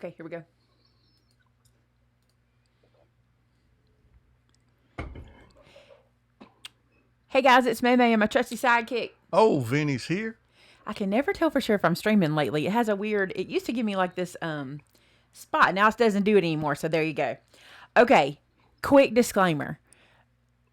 Okay, here we go. Hey guys, it's Maymay and my trusty sidekick. Oh, Vinny's here. I can never tell for sure if I'm streaming lately. It has a weird, it used to give me like this spot. Now it doesn't do it anymore, so there you go. Okay, quick disclaimer.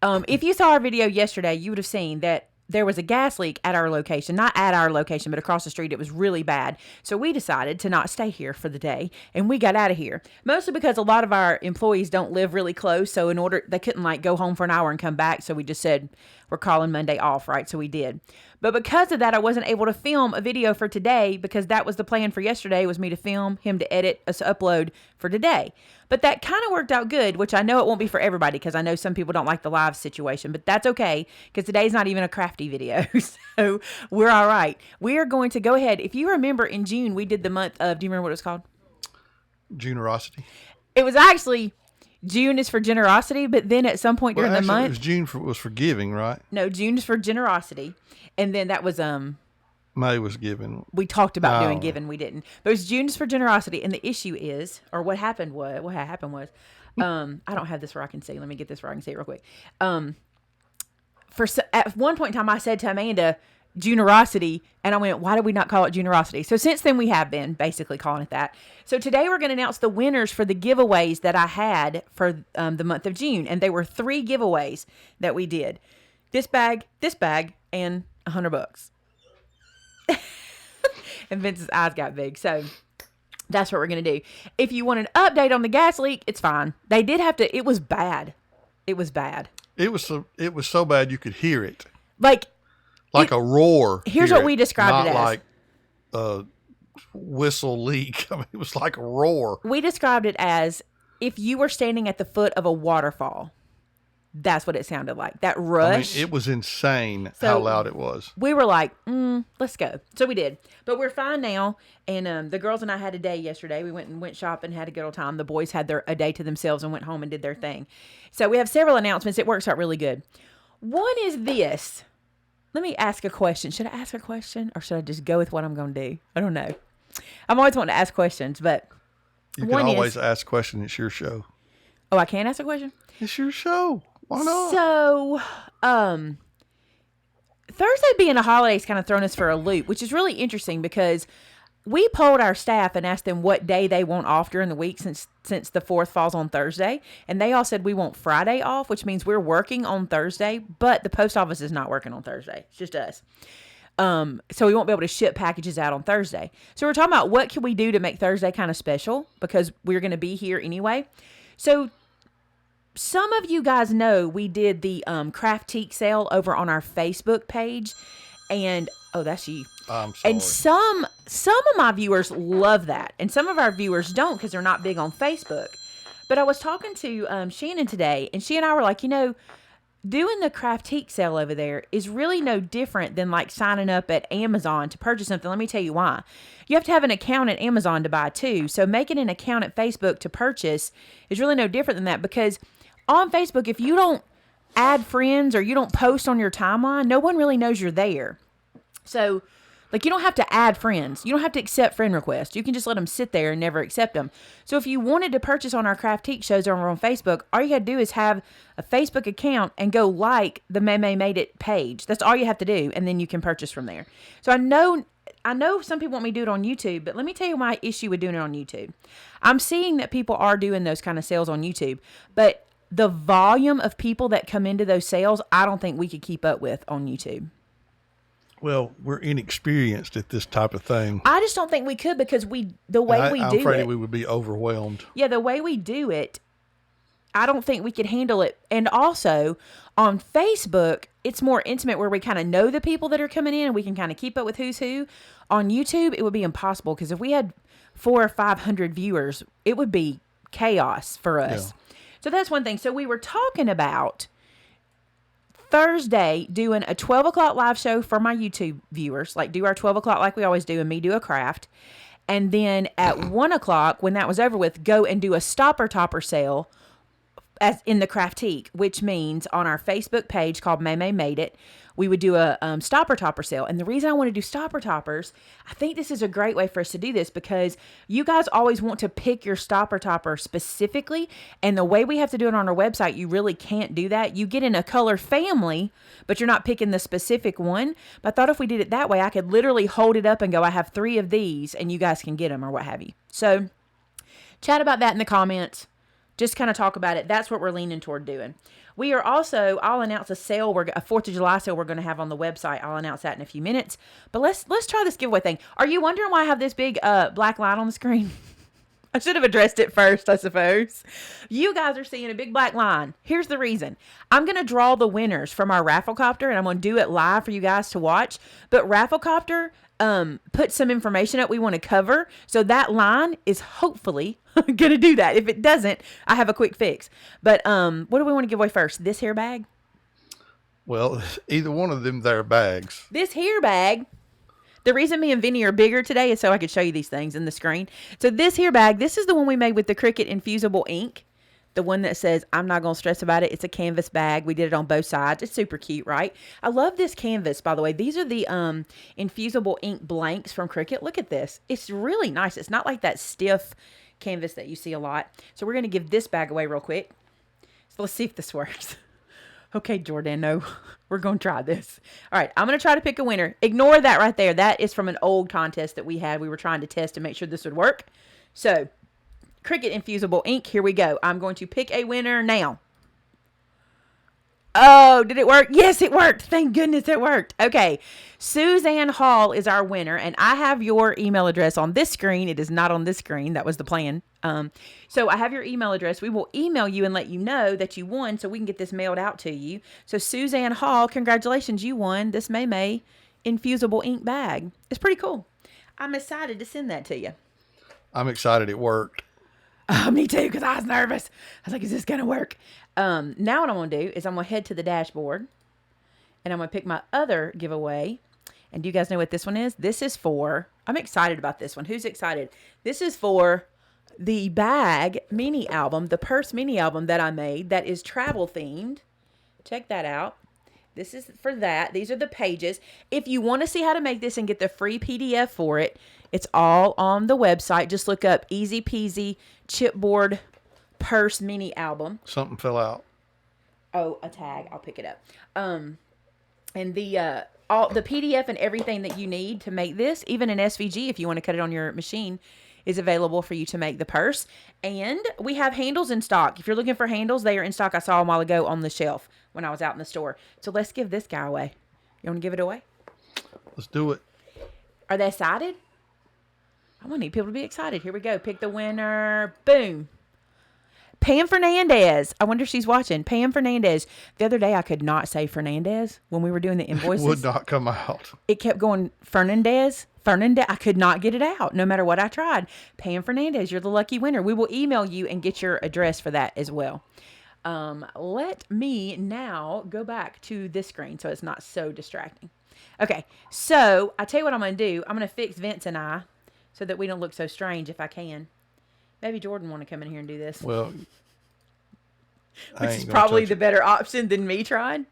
If you saw our video yesterday, you would have seen that there was a gas leak at our location. Not at our location, but across the street. It was really bad. So we decided to not stay here for the day, and we got out of here. Mostly because a lot of our employees don't live really close, so they couldn't like go home for an hour and come back. So we just said we're calling Monday off, right? So we did. But because of that, I wasn't able to film a video for today because that was the plan for yesterday, was me to film, him to edit, us to upload for today. But that kind of worked out good, which I know it won't be for everybody because I know some people don't like the live situation, but that's okay because today's not even a crafty video. So we're all right. We are going to go ahead. If you remember in June, we did the month of, do you remember what it was called? Junerosity. It was actually, June is for generosity, but then at some point during the month. It was June was for giving, right? No, June is for generosity. And then that was, May was giving. We talked about doing giving, we didn't. But it was June is for generosity, and the issue is, or what happened was, I don't have this where I can see. Let me get this where I can see it real quick. At one point in time, I said to Amanda, Junerosity, and I went, why did we not call it Junerosity? So since then, we have been basically calling it that. So today, we're going to announce the winners for the giveaways that I had for the month of June, and there were 3 giveaways that we did. This bag, and $100. And Vince's eyes got big. So that's what we're going to do. If you want an update on the gas leak, it's fine. They did have to, it was bad. It was bad. It was so bad you could hear it. Like a roar. Here's what we described it as. Not like a whistle leak. I mean, it was like a roar. We described it as if you were standing at the foot of a waterfall. That's what it sounded like. That rush. I mean, it was insane how loud it was. We were like, let's go. So we did. But we're fine now. And the girls and I had a day yesterday. We went shopping, had a good old time. The boys had a day to themselves and went home and did their thing. So we have several announcements. It works out really good. One is this. Let me ask a question. Should I ask a question or should I just go with what I'm going to do? I don't know. I'm always wanting to ask questions, but you can always ask questions. It's your show. Oh, I can ask a question? It's your show. Why not? So, Thursday being a holiday has kind of thrown us for a loop, which is really interesting because we polled our staff and asked them what day they want off during the week since the 4th falls on Thursday. And they all said we want Friday off, which means we're working on Thursday, but the post office is not working on Thursday. It's just us. So we won't be able to ship packages out on Thursday. So we're talking about what can we do to make Thursday kind of special because we're going to be here anyway. So some of you guys know we did the Craftique sale over on our Facebook page, and that's you. I'm sorry. And some of my viewers love that, and some of our viewers don't because they're not big on Facebook. But I was talking to Shannon today, and she and I were like, doing the Craftique sale over there is really no different than like signing up at Amazon to purchase something. Let me tell you why. You have to have an account at Amazon to buy too. So making an account at Facebook to purchase is really no different than that because on Facebook, if you don't add friends or you don't post on your timeline, no one really knows you're there. So, like, you don't have to add friends. You don't have to accept friend requests. You can just let them sit there and never accept them. So, if you wanted to purchase on our Craftique shows over on Facebook, all you got to do is have a Facebook account and go like the Maymay Made It page. That's all you have to do, and then you can purchase from there. So, I know some people want me to do it on YouTube, but let me tell you my issue with doing it on YouTube. I'm seeing that people are doing those kind of sales on YouTube, but the volume of people that come into those sales, I don't think we could keep up with on YouTube. Well, we're inexperienced at this type of thing. I just don't think we could because I'm afraid we would be overwhelmed. Yeah, the way we do it, I don't think we could handle it. And also, on Facebook, it's more intimate where we kind of know the people that are coming in and we can kind of keep up with who's who. On YouTube, it would be impossible because if we had 400 or 500 viewers, it would be chaos for us. Yeah. So that's one thing. So we were talking about Thursday doing a 12 o'clock live show for my YouTube viewers, like do our 12 o'clock like we always do and me do a craft. And then at 1 o'clock, when that was over with, go and do a stopper topper sale as in the Craftique, which means on our Facebook page called Maymay Made It, we would do a stopper topper sale. And the reason I want to do stopper toppers, I think this is a great way for us to do this because you guys always want to pick your stopper topper specifically. And the way we have to do it on our website, you really can't do that. You get in a color family, but you're not picking the specific one. But I thought if we did it that way, I could literally hold it up and go, I have 3 of these and you guys can get them or what have you. So chat about that in the comments. Just kind of talk about it. That's what we're leaning toward doing. We are also, I'll announce a sale, a 4th of July sale we're going to have on the website. I'll announce that in a few minutes. But let's try this giveaway thing. Are you wondering why I have this big black line on the screen? I should have addressed it first, I suppose. You guys are seeing a big black line. Here's the reason. I'm going to draw the winners from our Rafflecopter, and I'm going to do it live for you guys to watch. But Rafflecopter put some information up we want to cover. So that line is hopefully going to do that. If it doesn't, I have a quick fix. But what do we want to give away first? This here bag? Well, either one of them there bags. This here bag. The reason me and Vinny are bigger today is so I could show you these things in the screen. So this here bag, this is the one we made with the Cricut infusible ink. The one that says, I'm not going to stress about it. It's a canvas bag. We did it on both sides. It's super cute, right? I love this canvas, by the way. These are the infusible ink blanks from Cricut. Look at this. It's really nice. It's not like that stiff canvas that you see a lot. So we're going to give this bag away real quick. So let's see if this works. Okay, Jordan, no, we're going to try this. All right, I'm going to try to pick a winner. Ignore that right there. That is from an old contest that we had. We were trying to test to make sure this would work. So, Cricut infusible ink, here we go. I'm going to pick a winner now. Oh, did it work? Yes, it worked. Thank goodness it worked. Okay, Suzanne Hall is our winner, and I have your email address on this screen. It is not on this screen. That was the plan. So I have your email address. We will email you and let you know that you won so we can get this mailed out to you. So Suzanne Hall, congratulations. You won this Maymay infusible ink bag. It's pretty cool. I'm excited to send that to you. I'm excited it worked. Me too, because I was nervous. I was like, is this going to work? Now what I'm going to do is I'm going to head to the dashboard and I'm going to pick my other giveaway. And do you guys know what this one is? This is for, I'm excited about this one. Who's excited? This is for the bag mini album, the purse mini album that I made that is travel themed. Check that out. This is for that. These are the pages. If you want to see how to make this and get the free PDF for it, it's all on the website. Just look up Easy Peasy Chipboard Purse Mini Album. Something fell out. Oh, a tag. I'll pick it up. And the all the PDF and everything that you need to make this, even an SVG if you want to cut it on your machine, is available for you to make the purse. And we have handles in stock. If you're looking for handles, they are in stock. I saw them a while ago on the shelf when I was out in the store. So let's give this guy away. You want to give it away? Let's do it. Are they excited? I'm going to need people to be excited. Here we go. Pick the winner. Boom. Pam Fernandez. I wonder if she's watching. Pam Fernandez. The other day I could not say Fernandez when we were doing the invoices. It would not come out. It kept going Fernandez. Fernandez. I could not get it out no matter what I tried. Pam Fernandez, you're the lucky winner. We will email you and get your address for that as well. Let me now go back to this screen so it's not so distracting. Okay, so I tell you what I'm going to do. I'm going to fix Vince and I so that we don't look so strange if I can. Maybe Jordan want to come in here and do this. Well, which is probably the better option than me trying.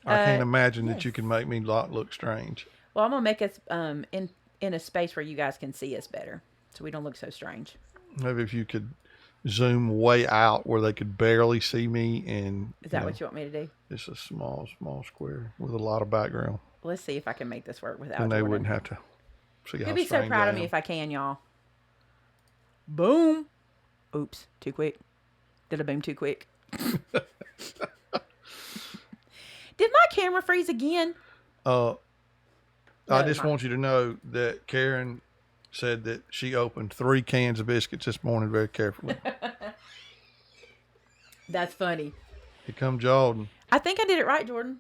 I can't imagine that you can make me look strange. Well, I'm going to make us in a space where you guys can see us better so we don't look so strange. Maybe if you could zoom way out where they could barely see me. And is that what you want me to do? It's a small square with a lot of background. Let's see if I can make this work without And they Jordan. wouldn't have to see how You'll be so proud of me if I can, y'all. Boom. Oops, too quick. Did I boom too quick? Did my camera freeze again? I just want you to know that Karen said that she opened 3 cans of biscuits this morning very carefully. That's funny. Here come Jordan. I think I did it right, Jordan.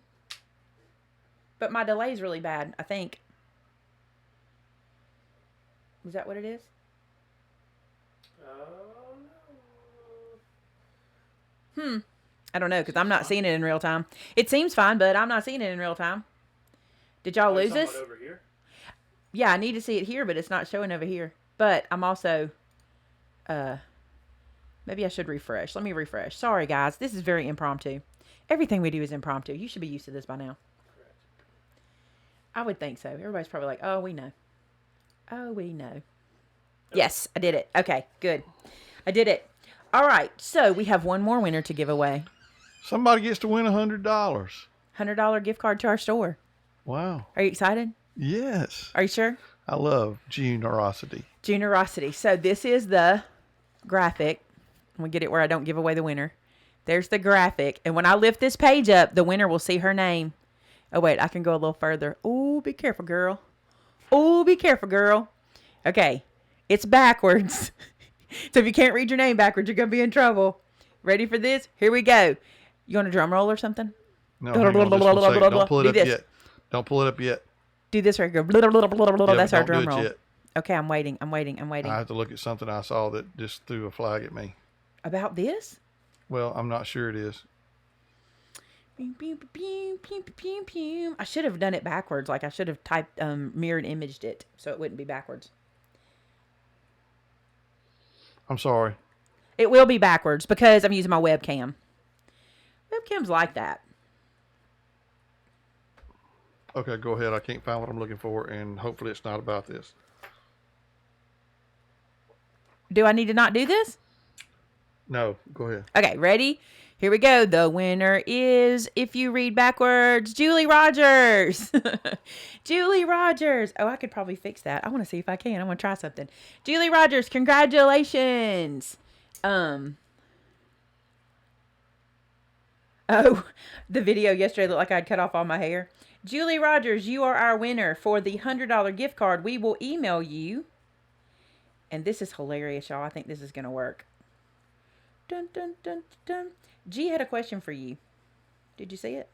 But my delay is really bad, I think. Is that what it is? I don't know, because I'm not seeing it in real time. It seems fine, but I'm not seeing it in real time. Did y'all lose this? Over here? Yeah, I need to see it here, but it's not showing over here. But I'm also Maybe I should refresh. Let me refresh. Sorry, guys. This is very impromptu. Everything we do is impromptu. You should be used to this by now. I would think so. Everybody's probably like, oh, we know. Oh, we know. Yes, I did it. Okay, good. I did it. All right. So we have one more winner to give away. Somebody gets to win $100. $100 gift card to our store. Wow. Are you excited? Yes. Are you sure? I love Junerosity. Junerosity. So this is the graphic. We get it where I don't give away the winner. There's the graphic. And when I lift this page up, the winner will see her name. Oh, wait. I can go a little further. Oh, be careful, girl. Oh, be careful, girl. Okay. It's backwards. So if you can't read your name backwards, you're going to be in trouble. Ready for this? Here we go. You want a drum roll or something? No, hang on just 1 second. Don't pull it up yet. Don't pull it up yet. Do this right here. That's our drum roll. Yet. Okay, I'm waiting. I have to look at something I saw that just threw a flag at me. About this? Well, I'm not sure it is. I should have done it backwards. Like I should have typed, mirrored imaged it so it wouldn't be backwards. I'm sorry. It will be backwards because I'm using my webcam. Webcams like that. Okay, go ahead. I can't find what I'm looking for, and hopefully it's not about this. Do I need to not do this? No, go ahead. Okay, ready? Here we go. The winner is, if you read backwards, Julie Rogers. Julie Rogers. Oh, I could probably fix that. I want to see if I can. I want to try something. Julie Rogers, congratulations. Oh, the video yesterday looked like I'd cut off all my hair. Julie Rogers, you are our winner for the $100 gift card. We will email you. And this is hilarious, y'all. I think this is going to work. Dun, dun, dun, dun. G had a question for you. Did you see it?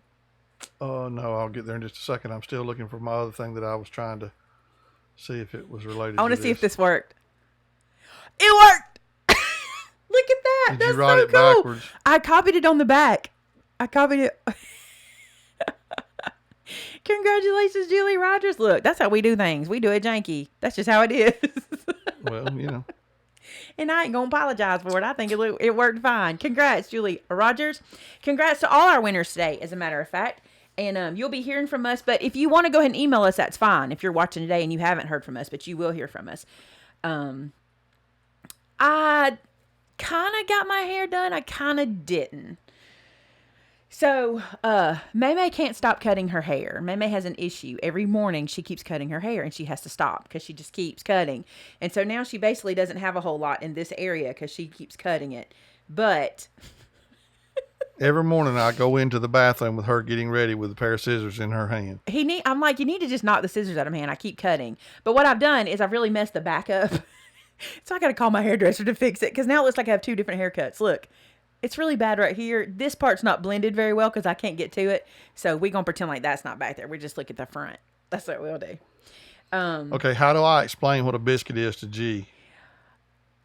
No, I'll get there in just a second. I'm still looking for my other thing that I was trying to see if it was related. I want to see if this worked. It worked! Look at that. Did That's you write so it cool. backwards? I copied it on the back. I copied it. Congratulations, Julie Rogers. Look, that's how we do things. We do it janky. That's just how it is. Well, you know. And I ain't going to apologize for it. I think it worked fine. Congrats, Julie Rogers. Congrats to all our winners today, as a matter of fact. And you'll be hearing from us. But if you want to go ahead and email us, that's fine. If you're watching today and you haven't heard from us, but you will hear from us. I kind of got my hair done. I kind of didn't. So, Maymay can't stop cutting her hair. Maymay has an issue. Every morning she keeps cutting her hair and she has to stop because she just keeps cutting. And so now she basically doesn't have a whole lot in this area because she keeps cutting it. But every morning I go into the bathroom with her getting ready with a pair of scissors in her hand. I'm like, you need to just knock the scissors out of my hand. I keep cutting. But what I've done is I've really messed the back up. So I got to call my hairdresser to fix it because now it looks like I have two different haircuts. Look. It's really bad right here. This part's not blended very well because I can't get to it. So we're going to pretend like that's not back there. We just look at the front. That's what we'll do. Okay, how do I explain what a biscuit is to G?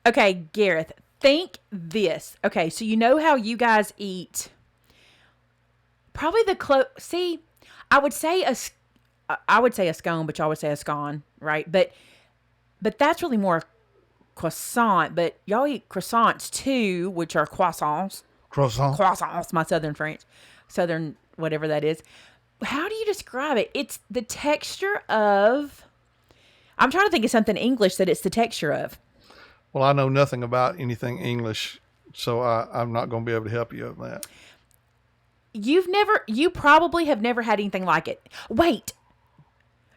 Okay, Gareth, think this. Okay, so you know how you guys eat probably see, I would say a scone, but y'all would say a scone, right? But that's really more croissant, but y'all eat croissants too, which are croissants. Croissants, my southern whatever that is. How do you describe it? It's the texture of, I'm trying to think of something English that it's the texture of. Well, I know nothing about anything English, so I'm not going to be able to help you on that. You probably have never had anything like it. Wait,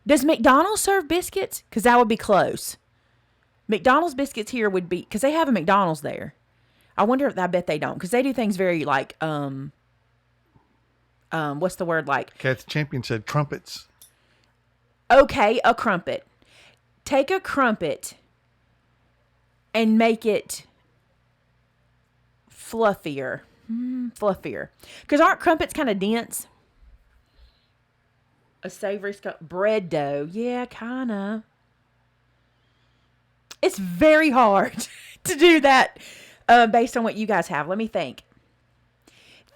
does McDonald's serve biscuits? Because that would be close. McDonald's biscuits here would be, because they have a McDonald's there. I bet they don't, because they do things very like, what's the word like? Kathy Champion said crumpets. Okay, a crumpet. Take a crumpet and make it fluffier. Fluffier. Because aren't crumpets kind of dense? A savory bread dough. Yeah, kind of. It's very hard to do that based on what you guys have. Let me think.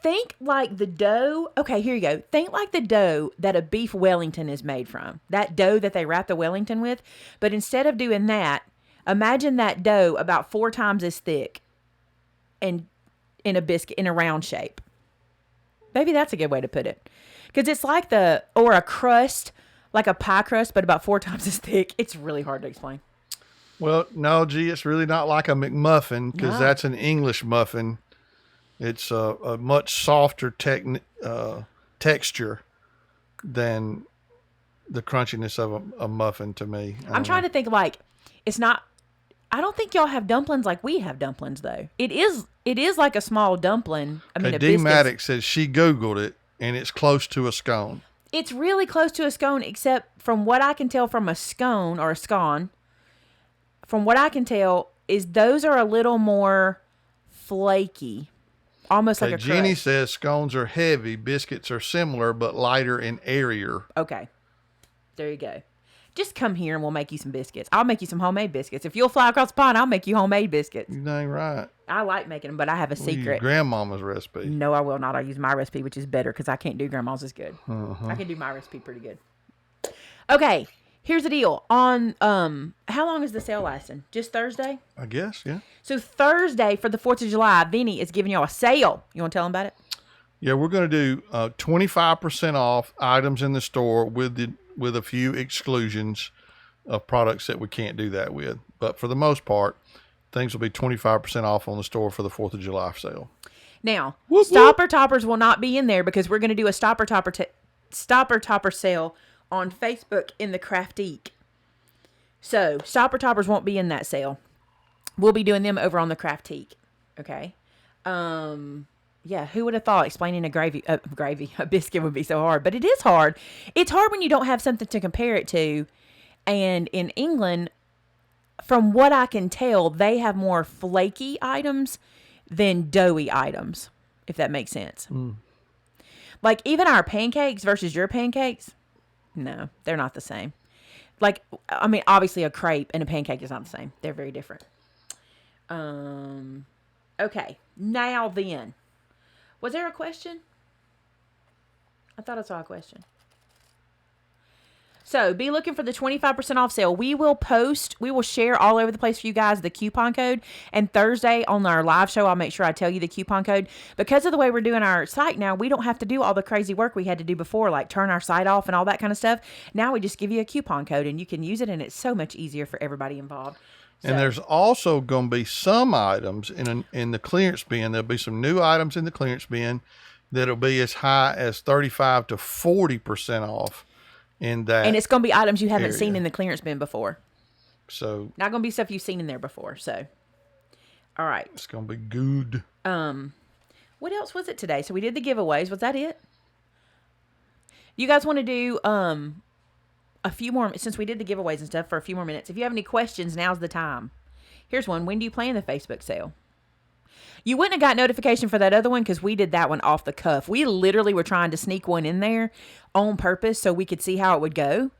Think like the dough. Okay, here you go. Think like the dough that a beef Wellington is made from. That dough that they wrap the Wellington with. But instead of doing that, imagine that dough about 4 times as thick. and in a biscuit in a round shape. Maybe that's a good way to put it. Because it's like or a crust, like a pie crust, but about 4 times as thick. It's really hard to explain. Well, no, G, it's really not like a McMuffin because that's an English muffin. It's a much softer texture than the crunchiness of a muffin to me. I'm trying to think it's not, I don't think y'all have dumplings like we have dumplings though. It is like a small dumpling. I mean, D. Maddox says she Googled it and it's close to a scone. It's really close to a scone, except from what I can tell from a scone or a scone, from what I can tell is those are a little more flaky. Almost like a crust. Jeannie says scones are heavy. Biscuits are similar, but lighter and airier. Okay. There you go. Just come here and we'll make you some biscuits. I'll make you some homemade biscuits. If you'll fly across the pond, I'll make you homemade biscuits. You dang right. I like making them, but I have a secret. Use grandmama's recipe. No, I will not. I'll use my recipe, which is better because I can't do grandma's as good. I can do my recipe pretty good. Okay. Here's the deal. On how long is the sale lasting? Just Thursday? I guess, yeah. So Thursday for the 4th of July, Vinny is giving y'all a sale. You want to tell them about it? Yeah, we're going to do 25% off items in the store with a few exclusions of products that we can't do that with. But for the most part, things will be 25% off on the store for the 4th of July sale. Now, stopper toppers will not be in there because we're going to do a stopper topper sale on Facebook in the Craftique. So, stopper toppers won't be in that sale. We'll be doing them over on the Craftique. Okay? Yeah, who would have thought explaining a biscuit would be so hard? But it is hard. It's hard when you don't have something to compare it to. And in England, from what I can tell, they have more flaky items than doughy items, if that makes sense. Like, even our pancakes versus your pancakes, no, they're not the same. Like, I mean, obviously a crepe and a pancake is not the same. They're very different. Okay, now then. Was there a question? I thought I saw a question. So, be looking for the 25% off sale. We will share all over the place for you guys the coupon code. And Thursday on our live show, I'll make sure I tell you the coupon code. Because of the way we're doing our site now, we don't have to do all the crazy work we had to do before, like turn our site off and all that kind of stuff. Now we just give you a coupon code and you can use it, and it's so much easier for everybody involved. And there's also going to be some items in the clearance bin. There'll be some new items in the clearance bin that'll be as high as 35 to 40% off. In that, and it's going to be items you haven't seen in the clearance bin before. So not going to be stuff you've seen in there before. So, all right, it's going to be good. What else was it today? So we did the giveaways. Was that it? You guys want to do a few more, since we did the giveaways and stuff, for a few more minutes? If you have any questions, now's the time. Here's one. When do you plan the Facebook sale? You wouldn't have got notification for that other one because we did that one off the cuff. We literally were trying to sneak one in there on purpose so we could see how it would go.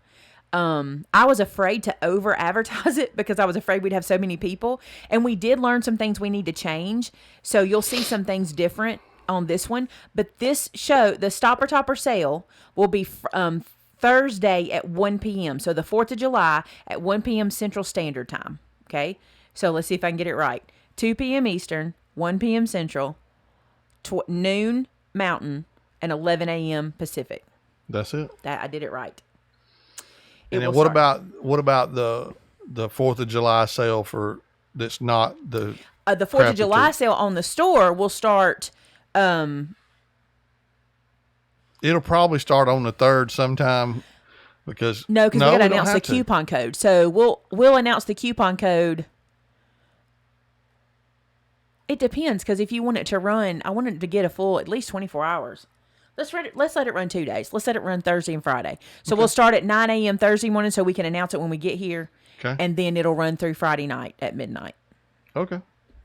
I was afraid to over advertise it because I was afraid we'd have so many people. And we did learn some things we need to change. So you'll see some things different on this one. But this show, the Stopper Topper sale, will be Thursday at 1 p.m. So the 4th of July at 1 p.m. Central Standard Time. Okay? So let's see if I can get it right. 2 p.m. Eastern, 1 p.m. Central, noon Mountain, and 11 a.m. Pacific. That's it. That I did it right. And then what about the 4th of July sale for that's not the 4th of July sale on the store will start. It'll probably start on the 3rd sometime because we got to announce the coupon code. So we'll announce the coupon code. It depends, because if you want it to run, I want it to get a full at least 24 hours. Let's let it run 2 days. Let's let it run Thursday and Friday. So we'll start at 9 a.m. Thursday morning so we can announce it when we get here. Okay. And then it'll run through Friday night at midnight. Okay.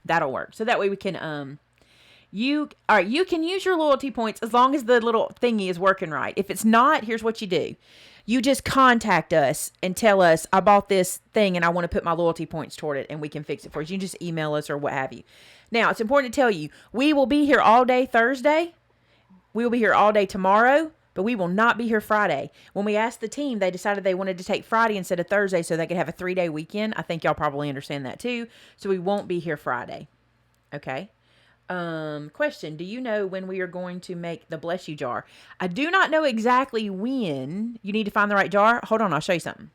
That'll work. So that way we can you can use your loyalty points as long as the little thingy is working right. If it's not, here's what you do. You just contact us and tell us, I bought this thing and I want to put my loyalty points toward it, and we can fix it for you. You can just email us or what have you. Now, it's important to tell you, we will be here all day Thursday. We will be here all day tomorrow, but we will not be here Friday. When we asked the team, they decided they wanted to take Friday instead of Thursday so they could have a 3-day weekend. I think y'all probably understand that too. So we won't be here Friday. Okay? Question. Do you know when we are going to make the bless you jar? I do not know exactly when. You need to find the right jar. Hold on, I'll show you something.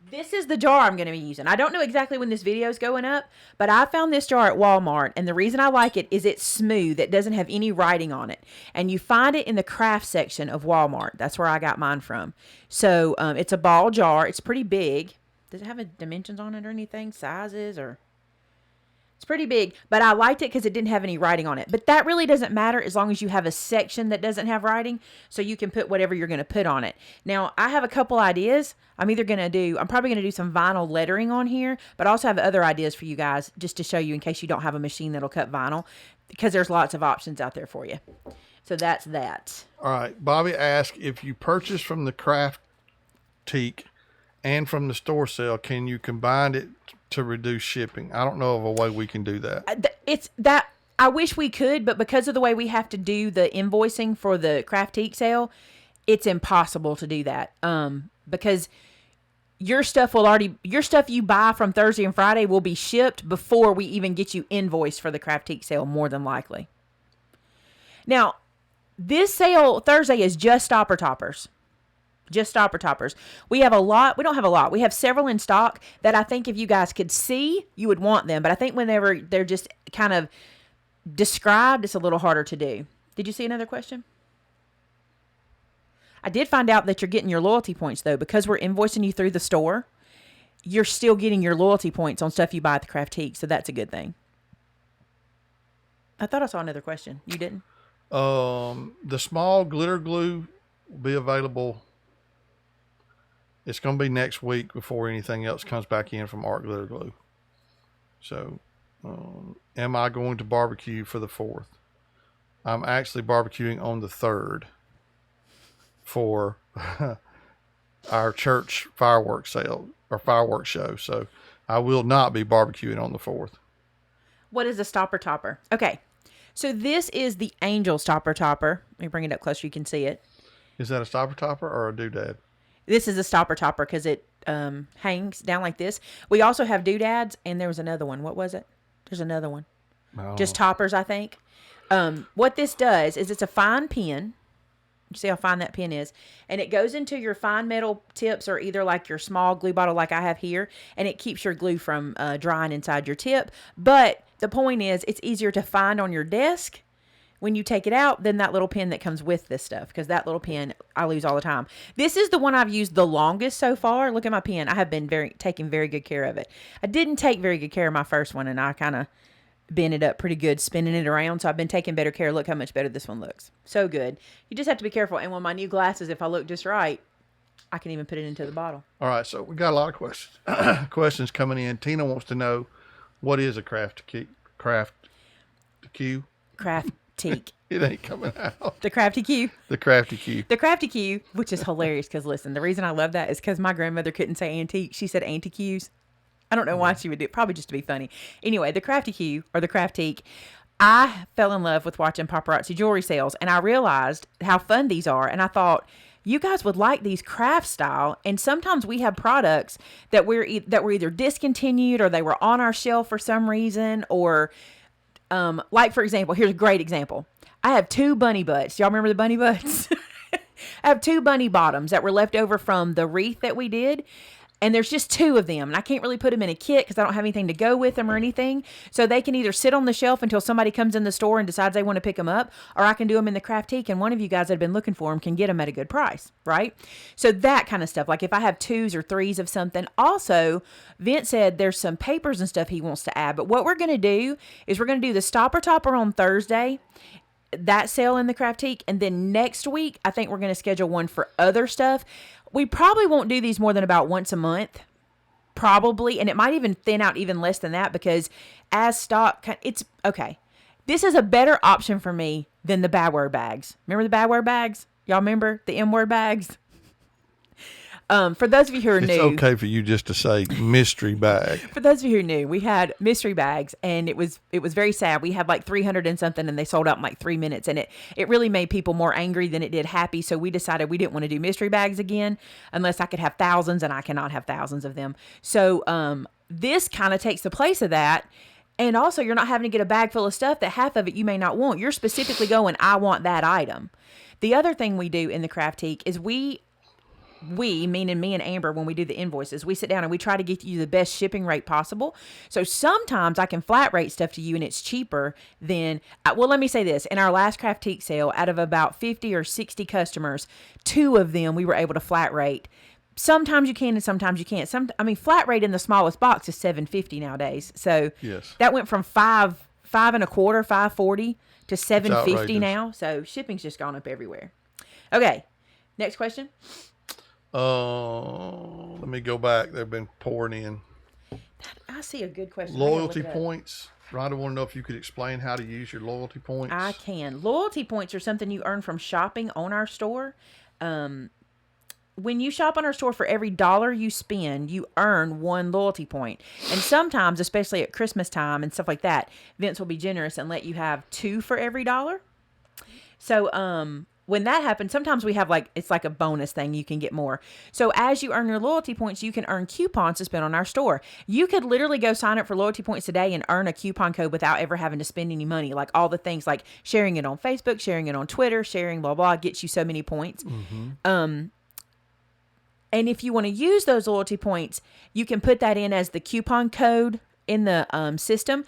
This is the jar I'm going to be using. I don't know exactly when this video is going up, but I found this jar at Walmart, and the reason I like it is it's smooth. It doesn't have any writing on it, and you find it in the craft section of Walmart. That's where I got mine from. So it's a ball jar. It's pretty big. Does it have a dimensions on it or anything? Sizes or... It's pretty big, but I liked it because it didn't have any writing on it. But that really doesn't matter as long as you have a section that doesn't have writing, so you can put whatever you're going to put on it. Now, I have a couple ideas. I'm probably going to do some vinyl lettering on here, but I also have other ideas for you guys just to show you in case you don't have a machine that'll cut vinyl, because there's lots of options out there for you. So that's that. All right. Bobby asked, if you purchase from the craft teak and from the store sale, can you combine it to reduce shipping? I don't know of a way we can do that. I wish we could, but because of the way we have to do the invoicing for the craft teak sale, it's impossible to do that. Because your stuff you buy from Thursday and Friday will be shipped before we even get you invoiced for the craft teak sale, more than likely. Now, this sale Thursday is just stopper toppers. Just stopper toppers. We have a lot. We don't have a lot. We have several in stock that I think if you guys could see, you would want them. But I think whenever they're just kind of described, it's a little harder to do. Did you see another question? I did find out that you're getting your loyalty points, though. Because we're invoicing you through the store, you're still getting your loyalty points on stuff you buy at the Craft Teak. So that's a good thing. I thought I saw another question. You didn't? The small glitter glue will be available. It's going to be next week before anything else comes back in from Art Glitter Glue. So, am I going to barbecue for the 4th? I'm actually barbecuing on the 3rd for our church fireworks sale or fireworks show. So, I will not be barbecuing on the 4th. What is a stopper topper? Okay. So, this is the Angel stopper topper. Let me bring it up closer so you can see it. Is that a stopper topper or a doodad? This is a stopper topper because it hangs down like this. We also have doodads, and there was another one. What was it? There's another one. Just toppers, I think. What this does is it's a fine pin. You see how fine that pin is? And it goes into your fine metal tips or either like your small glue bottle like I have here, and it keeps your glue from drying inside your tip. But the point is it's easier to find on your desk when you take it out than that little pin that comes with this stuff, because that little pin I lose all the time. This is the one I've used the longest so far. Look at my pin. I have been taking very good care of it. I didn't take very good care of my first one, and I kind of bent it up pretty good, spinning it around. So I've been taking better care. Look how much better this one looks. So good. You just have to be careful. And with my new glasses, if I look just right, I can even put it into the bottle. All right. So we got a lot of questions. Questions coming in. Tina wants to know, what is a craft teak? Craft teak. It ain't coming out. The Crafty Q. The Crafty Q. The Crafty Q, which is hilarious because, listen, the reason I love that is because my grandmother couldn't say antique. She said anti-Qs. I don't know why she would do it. Probably just to be funny. Anyway, the Crafty Q, or the Craftique, I fell in love with watching paparazzi jewelry sales, and I realized how fun these are, and I thought, you guys would like these craft style, and sometimes we have products that were either discontinued or they were on our shelf for some reason, or... like, for example, here's a great example. I have 2 bunny butts. Y'all remember the bunny butts? I have 2 bunny bottoms that were left over from the wreath that we did. And there's just 2 of them. And I can't really put them in a kit because I don't have anything to go with them or anything. So they can either sit on the shelf until somebody comes in the store and decides they want to pick them up, or I can do them in the craft teak, and one of you guys that have been looking for them can get them at a good price, right? So that kind of stuff. Like if I have 2s or 3s of something. Also, Vince said there's some papers and stuff he wants to add. But what we're going to do is we're going to do the stopper topper on Thursday, that sale in the craft teak, and then next week I think we're going to schedule one for other stuff. We probably won't do these more than about once a month, probably, and it might even thin out even less than that because as stock, it's okay. This is a better option for me than the bad word bags. Remember the bad word bags? Y'all remember the M word bags? For those of you who are new, it's okay for you just to say mystery bag. For those of you who are new, we had mystery bags, and it was very sad. We had like 300 and something, and they sold out in like 3 minutes, and it really made people more angry than it did happy. So we decided we didn't want to do mystery bags again unless I could have thousands, and I cannot have thousands of them. So this kind of takes the place of that. And also, you're not having to get a bag full of stuff that half of it you may not want. You're specifically going, I want that item. The other thing we do in the Craftique is we, meaning me and Amber, when we do the invoices, we sit down and we try to get you the best shipping rate possible. So sometimes I can flat rate stuff to you and it's cheaper than, well, let me say this. In our last Craftique sale, out of about 50 or 60 customers, 2 of them we were able to flat rate. Sometimes you can and sometimes you can't. Flat rate in the smallest box is $7.50 nowadays. So yes, that went from $5.25, $5.40 to $7.50 now. So shipping's just gone up everywhere. Okay, next question. Let me go back. They've been pouring in. I see a good question. Loyalty points. Rhonda wanted to know if you could explain how to use your loyalty points. I can. Loyalty points are something you earn from shopping on our store. When you shop on our store, for every $1 you spend, you earn 1 loyalty point. And sometimes, especially at Christmas time and stuff like that, Vince will be generous and let you have 2 for every $1. So, when that happens, sometimes we have it's like a bonus thing. You can get more. So as you earn your loyalty points, you can earn coupons to spend on our store. You could literally go sign up for loyalty points today and earn a coupon code without ever having to spend any money. Like all the things like sharing it on Facebook, sharing it on Twitter, sharing blah, blah, gets you so many points. Mm-hmm. And if you want to use those loyalty points, you can put that in as the coupon code in the system.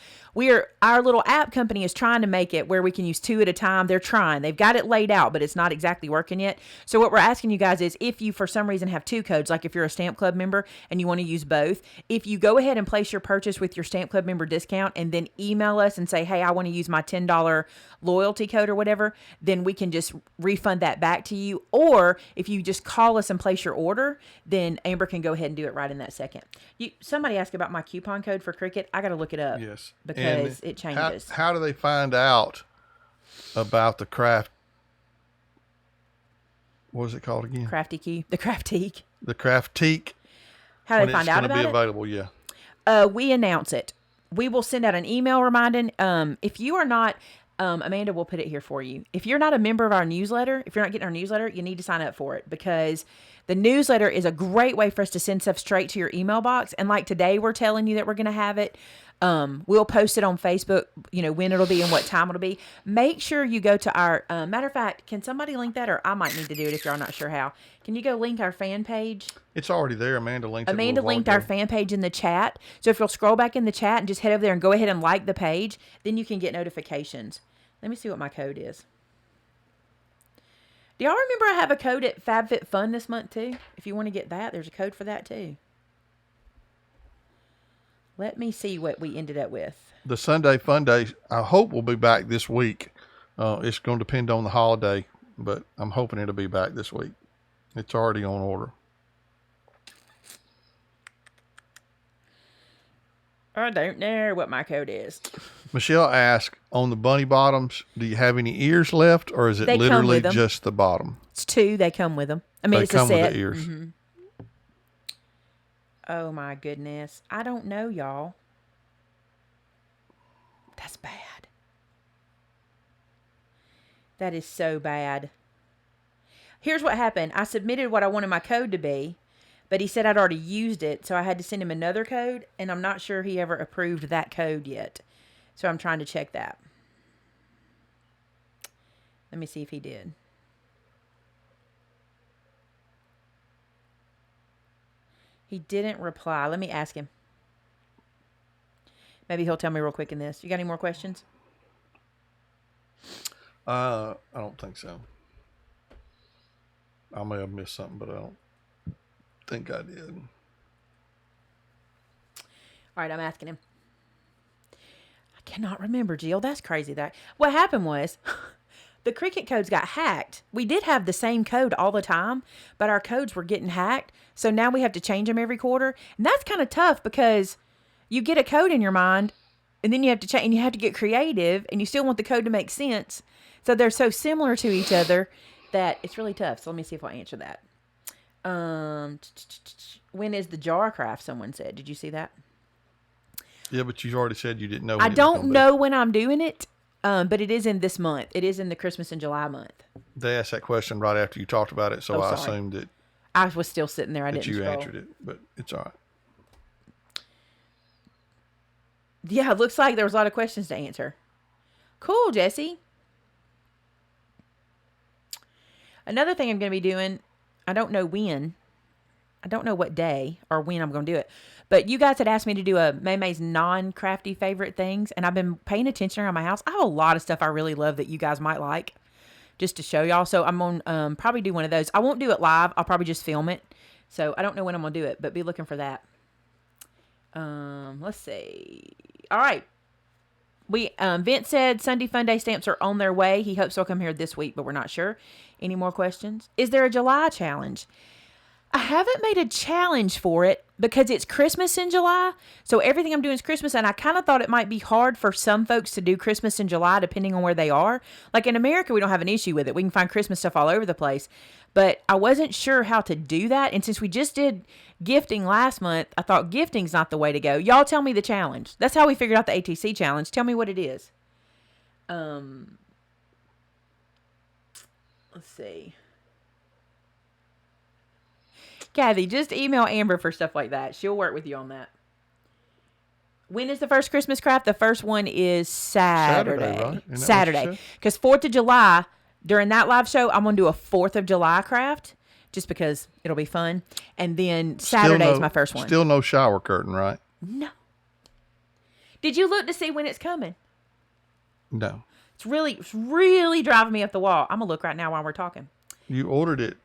Our little app company is trying to make it where we can use 2 at a time. They're trying. They've got it laid out, but it's not exactly working yet. So what we're asking you guys is, if you for some reason have 2 codes, like if you're a Stamp Club member and you want to use both, if you go ahead and place your purchase with your Stamp Club member discount and then email us and say, hey, I want to use my $10 loyalty code or whatever, then we can just refund that back to you. Or if you just call us and place your order, then Amber can go ahead and do it right in that second. Somebody asked about my coupon code for Cricut. I got to look it up. Yes. Because it changes. How do they find out about the craft? What is it called again? The Craftique. The Craftique. How do they find out about it? When it's going to be available, yeah. We announce it. We will send out an email reminding. If you are not, Amanda will put it here for you. If you're not a member of our newsletter, if you're not getting our newsletter, you need to sign up for it, because the newsletter is a great way for us to send stuff straight to your email box. And like today, we're telling you that we're going to have it. We'll post it on Facebook, when it'll be and what time it'll be. Make sure you go to our, matter of fact, can somebody link that? Or I might need to do it if you're not sure how. Can you go link our fan page? It's already there. Amanda linked our fan page in the chat. So if you'll scroll back in the chat and just head over there and go ahead and like the page, then you can get notifications. Let me see what my code is. Do y'all remember I have a code at FabFitFun this month too? If you want to get that, there's a code for that too. Let me see what we ended up with. The Sunday Fun Day, I hope we'll be back this week. It's going to depend on the holiday, but I'm hoping it'll be back this week. It's already on order. I don't know what my code is. Michelle asked, on the bunny bottoms, do you have any ears left, or is it literally just the bottom? It's 2. They come with them. It's a set. They come with the ears. Mm-hmm. Oh, my goodness. I don't know, y'all. That's bad. That is so bad. Here's what happened. I submitted what I wanted my code to be, but he said I'd already used it, so I had to send him another code, and I'm not sure he ever approved that code yet. So I'm trying to check that. Let me see if he did. He didn't reply. Let me ask him. Maybe he'll tell me real quick in this. You got any more questions? I don't think so. I may have missed something, but I don't think I did. All right, I'm asking him. I cannot remember, Jill. That's crazy. What happened was the Cricut codes got hacked. We did have the same code all the time, but our codes were getting hacked. So now we have to change them every quarter. And that's kind of tough because you get a code in your mind and then you have to change and you have to get creative and you still want the code to make sense. So they're so similar to each other that it's really tough. So let me see if I'll answer that. When is the jar craft? Someone said. Did you see that? Yeah, but you already said you didn't know. I don't know when I'm doing it, but it is in this month. It is in the Christmas and July month. They asked that question right after you talked about it, so I assumed that I was still sitting there. I didn't you scroll. answered it, but it's all right. Yeah, it looks like there was a lot of questions to answer. Cool, Jesse. Another thing I'm going to be doing, I don't know when, I don't know what day or when I'm going to do it, but you guys had asked me to do a Maymay's non-crafty favorite things, and I've been paying attention around my house. I have a lot of stuff I really love that you guys might like, just to show y'all. So I'm going to probably do one of those. I won't do it live. I'll probably just film it. So I don't know when I'm going to do it, but be looking for that. Let's see. All right. Vince said Sunday Fun Day stamps are on their way. He hopes they'll come here this week, but we're not sure. Any more questions? Is there a July challenge? I haven't made a challenge for it because it's Christmas in July. So everything I'm doing is Christmas. And I kind of thought it might be hard for some folks to do Christmas in July, depending on where they are. Like in America, we don't have an issue with it. We can find Christmas stuff all over the place. But I wasn't sure how to do that. And since we just did gifting last month, I thought gifting's not the way to go. Y'all tell me the challenge. That's how we figured out the ATC challenge. Tell me what it is. Let's see. Kathy, just email Amber for stuff like that. She'll work with you on that. When is the first Christmas craft? The first one is Saturday. Right? Saturday. Because 4th of July, during that live show, I'm going to do a 4th of July craft just because it'll be fun. And then Saturday is my first one. Still no shower curtain, right? No. Did you look to see when it's coming? No. It's really driving me up the wall. I'm going to look right now while we're talking. You ordered it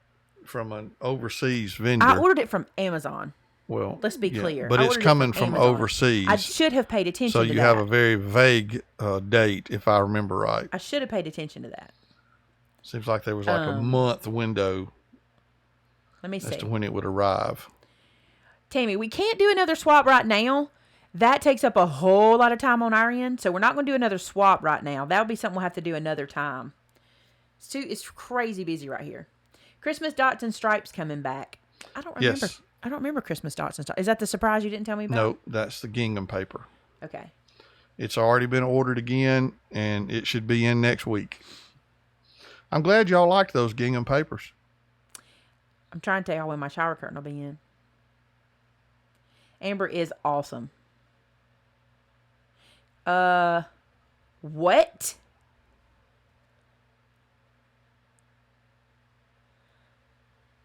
from an overseas vendor. I ordered it from Amazon. Well, let's be clear. But it's coming from overseas. I should have paid attention to that. So you have a very vague date, if I remember right. I should have paid attention to that. Seems like there was like a month window. Let me see. As to when it would arrive. Tammy, we can't do another swap right now. That takes up a whole lot of time on our end. So we're not going to do another swap right now. That'll be something we'll have to do another time. It's crazy busy right here. Christmas dots and stripes coming back. I don't remember. Yes. I don't remember Christmas dots and stripes. Is that the surprise you didn't tell me about? No, that's the gingham paper. Okay. It's already been ordered again, and it should be in next week. I'm glad y'all liked those gingham papers. I'm trying to tell y'all when my shower curtain will be in. Amber is awesome. What?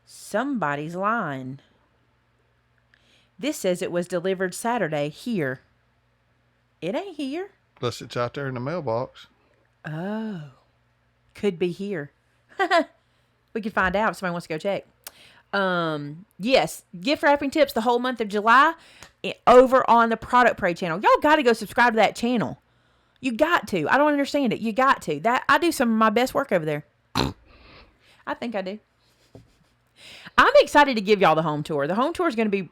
Somebody's lying. This says it was delivered Saturday here. It ain't here. Plus, it's out there in the mailbox. Oh. Could be here. We could find out if somebody wants to go check. Yes. Gift wrapping tips the whole month of July over on the Product Parade channel. Y'all got to go subscribe to that channel. You got to. I don't understand it. You got to. I do some of my best work over there. I think I do. I'm excited to give y'all the home tour. The home tour is going to be,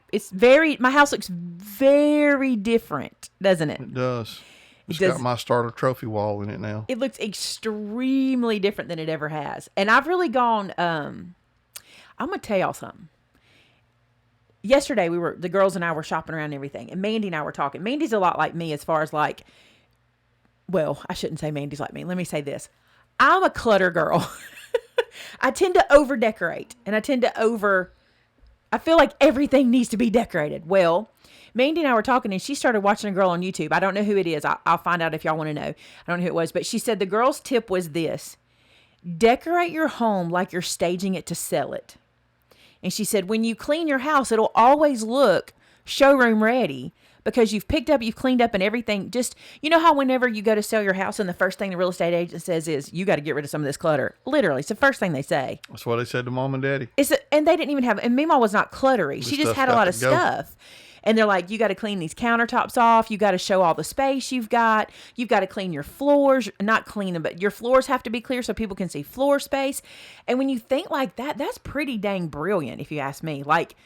my house looks very different, doesn't it? It does. It's got my starter trophy wall in it now. It looks extremely different than it ever has. And I've really gone, I'm going to tell y'all something. Yesterday, the girls and I were shopping around and everything. And Mandy and I were talking. Mandy's a lot like me as far as like, well, I shouldn't say Mandy's like me. Let me say this. I'm a clutter girl. I tend to over decorate and I feel like everything needs to be decorated. Well, Mandy and I were talking and she started watching a girl on YouTube. I don't know who it is. I'll find out if y'all want to know. I don't know who it was, but she said the girl's tip was this: decorate your home like you're staging it to sell it. And she said, when you clean your house, it'll always look showroom ready because you've cleaned up and everything. Just, you know how whenever you go to sell your house and the first thing the real estate agent says is, you got to get rid of some of this clutter. Literally, it's the first thing they say. That's what they said to Mom and Daddy. And they didn't even have, and Meemaw was not cluttery. She just had a lot of stuff. And they're like, you got to clean these countertops off. You got to show all the space you've got. You've got to clean your floors. Not clean them, but your floors have to be clear so people can see floor space. And when you think like that, that's pretty dang brilliant, if you ask me. Like,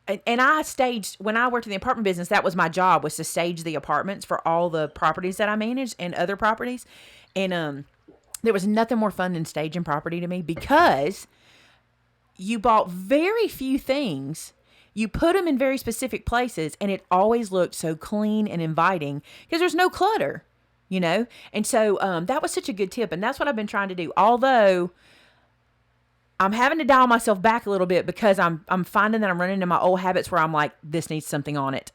and I staged, when I worked in the apartment business, that was my job, was to stage the apartments for all the properties that I managed and other properties. And there was nothing more fun than staging property to me because you bought very few things. You put them in very specific places and it always looked so clean and inviting because there's no clutter, you know? And so that was such a good tip. And that's what I've been trying to do. Although I'm having to dial myself back a little bit because I'm finding that I'm running into my old habits where I'm like, this needs something on it.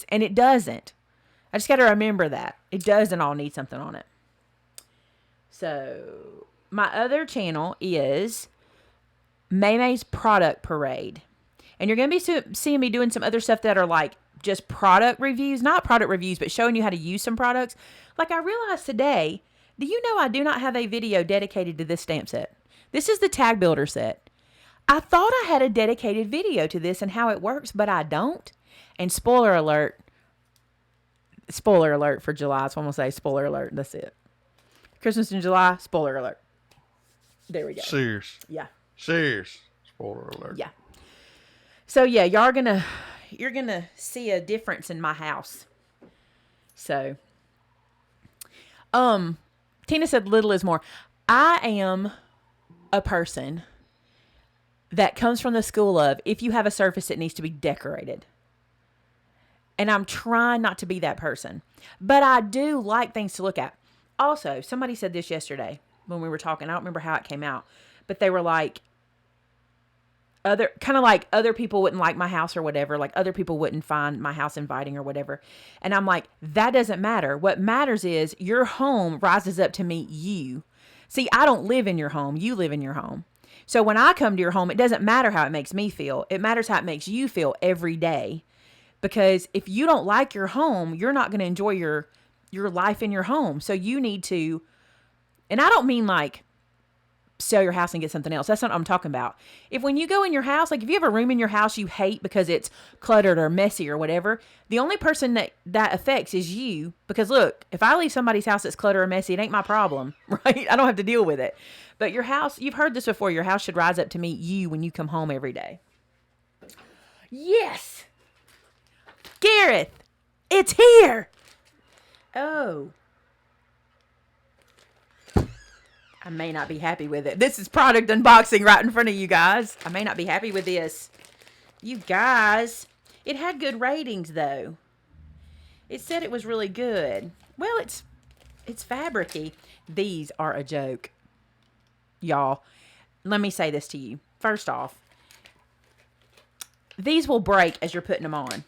And it doesn't. I just got to remember that. It doesn't all need something on it. So, my other channel is Maymay's Product Parade. And you're going to be seeing me doing some other stuff that are like just product reviews. Not product reviews, but showing you how to use some products. Like I realized today, do you know I do not have a video dedicated to this stamp set? This is the tag builder set. I thought I had a dedicated video to this and how it works, but I don't. And spoiler alert for July. So I'm going to say spoiler alert. That's it. Christmas in July, spoiler alert. There we go. Serious. Yeah. Serious. Spoiler alert. Yeah. So yeah, you're gonna see a difference in my house. So, Tina said little is more. I am a person that comes from the school of if you have a surface, it needs to be decorated. And I'm trying not to be that person. But I do like things to look at. Also, somebody said this yesterday when we were talking. I don't remember how it came out. But they were like, other people wouldn't like my house or whatever. Like other people wouldn't find my house inviting or whatever. And I'm like, that doesn't matter. What matters is your home rises up to meet you. See, I don't live in your home. You live in your home. So when I come to your home, it doesn't matter how it makes me feel. It matters how it makes you feel every day. Because if you don't like your home, you're not going to enjoy your life in your home. So you need to, and I don't mean like sell your house and get something else. That's not what I'm talking about. If when you go in your house, like if you have a room in your house you hate because it's cluttered or messy or whatever, the only person that affects is you. Because look, if I leave somebody's house that's cluttered or messy, it ain't my problem, right? I don't have to deal with it. But your house, you've heard this before, your house should rise up to meet you when you come home every day. Yes! Gareth, it's here. Oh. I may not be happy with it. This is product unboxing right in front of you guys. I may not be happy with this. You guys, it had good ratings though. It said it was really good. Well, it's fabricy. These are a joke. Y'all, let me say this to you. First off, these will break as you're putting them on.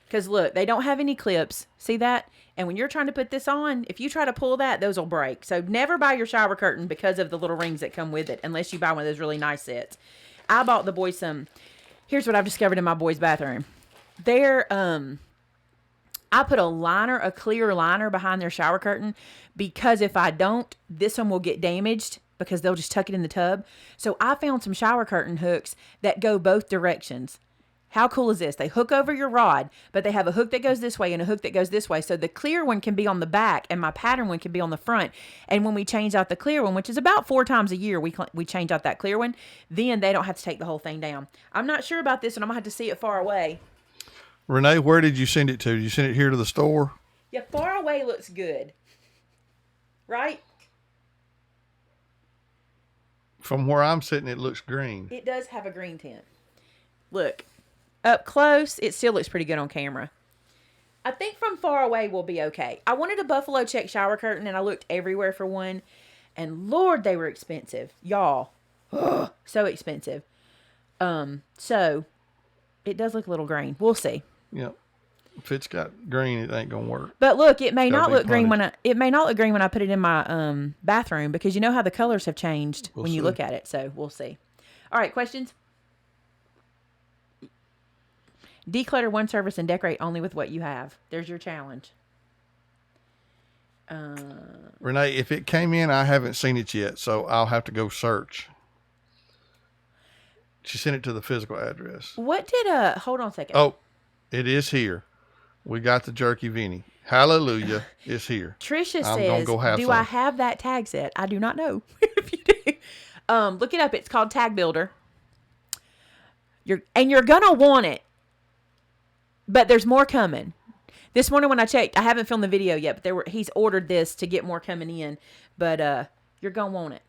Because look, they don't have any clips. See that? And when you're trying to put this on, if you try to pull that, those will break. So never buy your shower curtain because of the little rings that come with it, unless you buy one of those really nice sets. I bought the boys some. Here's what I've discovered in my boys' bathroom. I put a clear liner behind their shower curtain because if I don't, this one will get damaged because they'll just tuck it in the tub. So I found some shower curtain hooks that go both directions. How cool is this? They hook over your rod, but they have a hook that goes this way and a hook that goes this way. So the clear one can be on the back and my pattern one can be on the front. And when we change out the clear one, which is about 4 times a year, we change out that clear one, then they don't have to take the whole thing down. I'm not sure about this and I'm going to have to see it far away. Renee, where did you send it to? Did you send it here to the store? Yeah, far away looks good. Right? From where I'm sitting, it looks green. It does have a green tint. Look. Up close, it still looks pretty good on camera. I think from far away we'll be okay. I wanted a buffalo check shower curtain and I looked everywhere for one. And Lord, they were expensive. Y'all. So expensive. So it does look a little green. We'll see. Yep. If it's got green, it ain't gonna work. But look, it may not look green when I put it in my bathroom because you know how the colors have changed when you look at it. So we'll see. All right, questions? Declutter one surface and decorate only with what you have. There's your challenge. Renee, if it came in, I haven't seen it yet, so I'll have to go search. She sent it to the physical address. What did hold on a second. Oh, it is here. We got the jerky Vinny. Hallelujah. It's here. Trisha I'm says, gonna go have do some. I have that tag set? I do not know. If you do. Look it up. It's called Tag Builder. You're gonna want it. But there's more coming. This morning when I checked, I haven't filmed the video yet, but he's ordered this to get more coming in. But you're going to want it.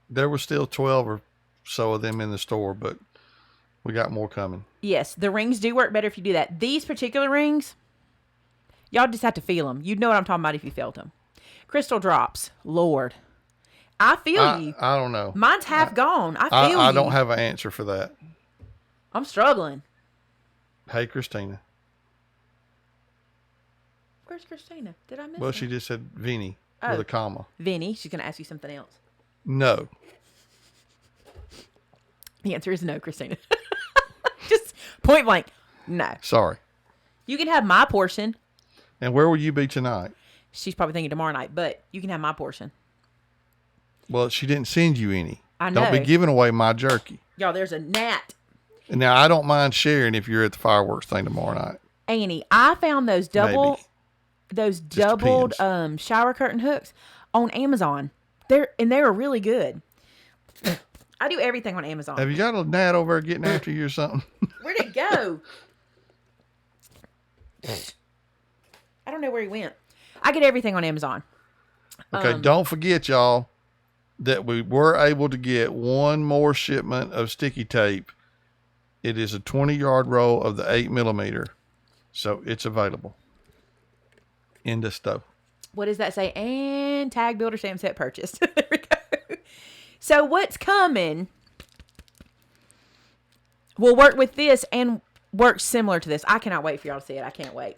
There were still 12 or so of them in the store, but we got more coming. Yes, the rings do work better if you do that. These particular rings, y'all just have to feel them. You'd know what I'm talking about if you felt them. Crystal drops. Lord. I feel you. I don't know. Mine's half gone. I feel you. I don't have an answer for that. I'm struggling. Hey, Christina. Where's Christina? Did I miss Well, her? she just said Vinny Oh. with a comma. Vinny. She's going to ask you something else. No. The answer is no, Christina. Just point blank. No. Sorry. You can have my portion. And where will you be tonight? She's probably thinking tomorrow night, but you can have my portion. Well, she didn't send you any. I know. Don't be giving away my jerky. Y'all, there's a gnat. And now, I don't mind sharing if you're at the fireworks thing tomorrow night. Annie, I found those doubled depends. shower curtain hooks on Amazon. They were really good. I do everything on Amazon. Have you got a gnat over there getting after you or something? Where'd it go? I don't know where he went. I get everything on Amazon. Okay, don't forget, y'all, that we were able to get one more shipment of sticky tape. It is a 20-yard roll of the 8mm, so it's available in the store. What does that say? And tag builder stamp set purchased. There we go. So what's coming will work with this and work similar to this. I cannot wait for y'all to see it. I can't wait.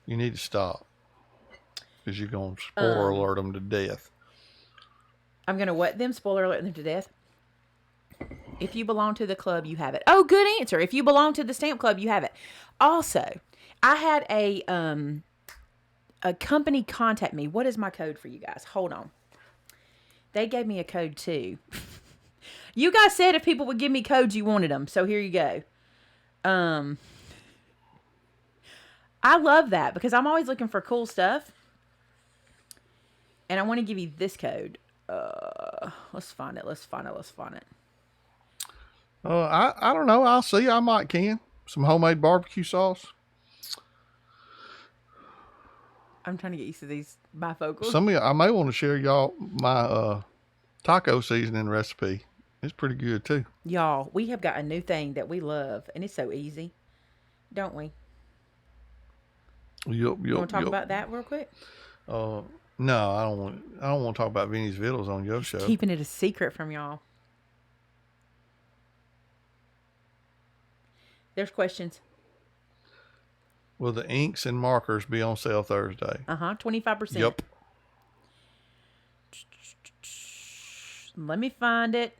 You need to stop because you're going to spoiler alert them to death. I'm going to what them? Spoiler alert them to death. If you belong to the club, you have it. Oh, good answer. If you belong to the stamp club, you have it. Also, I had a company contact me. What is my code for you guys? Hold on. They gave me a code too. You guys said if people would give me codes, you wanted them. So here you go. I love that because I'm always looking for cool stuff. And I want to give you this code. Let's find it. I don't know. I'll see. I might can. Some homemade barbecue sauce. I'm trying to get used to these bifocals. Some of you, I may want to share y'all my taco seasoning recipe. It's pretty good too. Y'all, we have got a new thing that we love, and it's so easy, don't we? You want to talk about that real quick? No, I don't want to talk about Vinny's Vittles on your show. Keeping it a secret from y'all. There's questions. Will the inks and markers be on sale Thursday? 25%. Yep. Let me find it.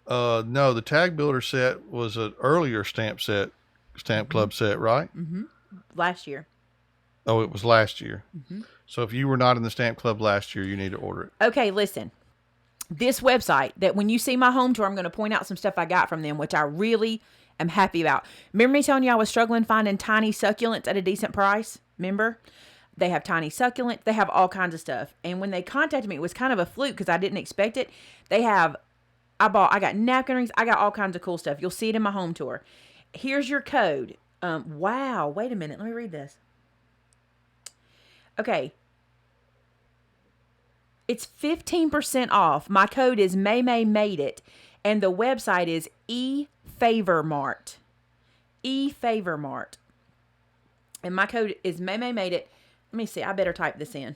No, the tag builder set was an earlier stamp club set, right? Mm-hmm. Last year. Oh, it was last year. Mm-hmm. So if you were not in the stamp club last year, you need to order it. Okay, listen. This website that when you see my home tour, I'm going to point out some stuff I got from them, which I really am happy about. Remember me telling you I was struggling finding tiny succulents at a decent price? Remember? They have tiny succulents. They have all kinds of stuff. And when they contacted me, it was kind of a fluke because I didn't expect it. I got napkin rings. I got all kinds of cool stuff. You'll see it in my home tour. Here's your code. Wow. Wait a minute. Let me read this. Okay. It's 15% off. My code is Maymay Made It. And the website is eFavorMart. eFavorMart. And my code is Maymay Made It. Let me see. I better type this in.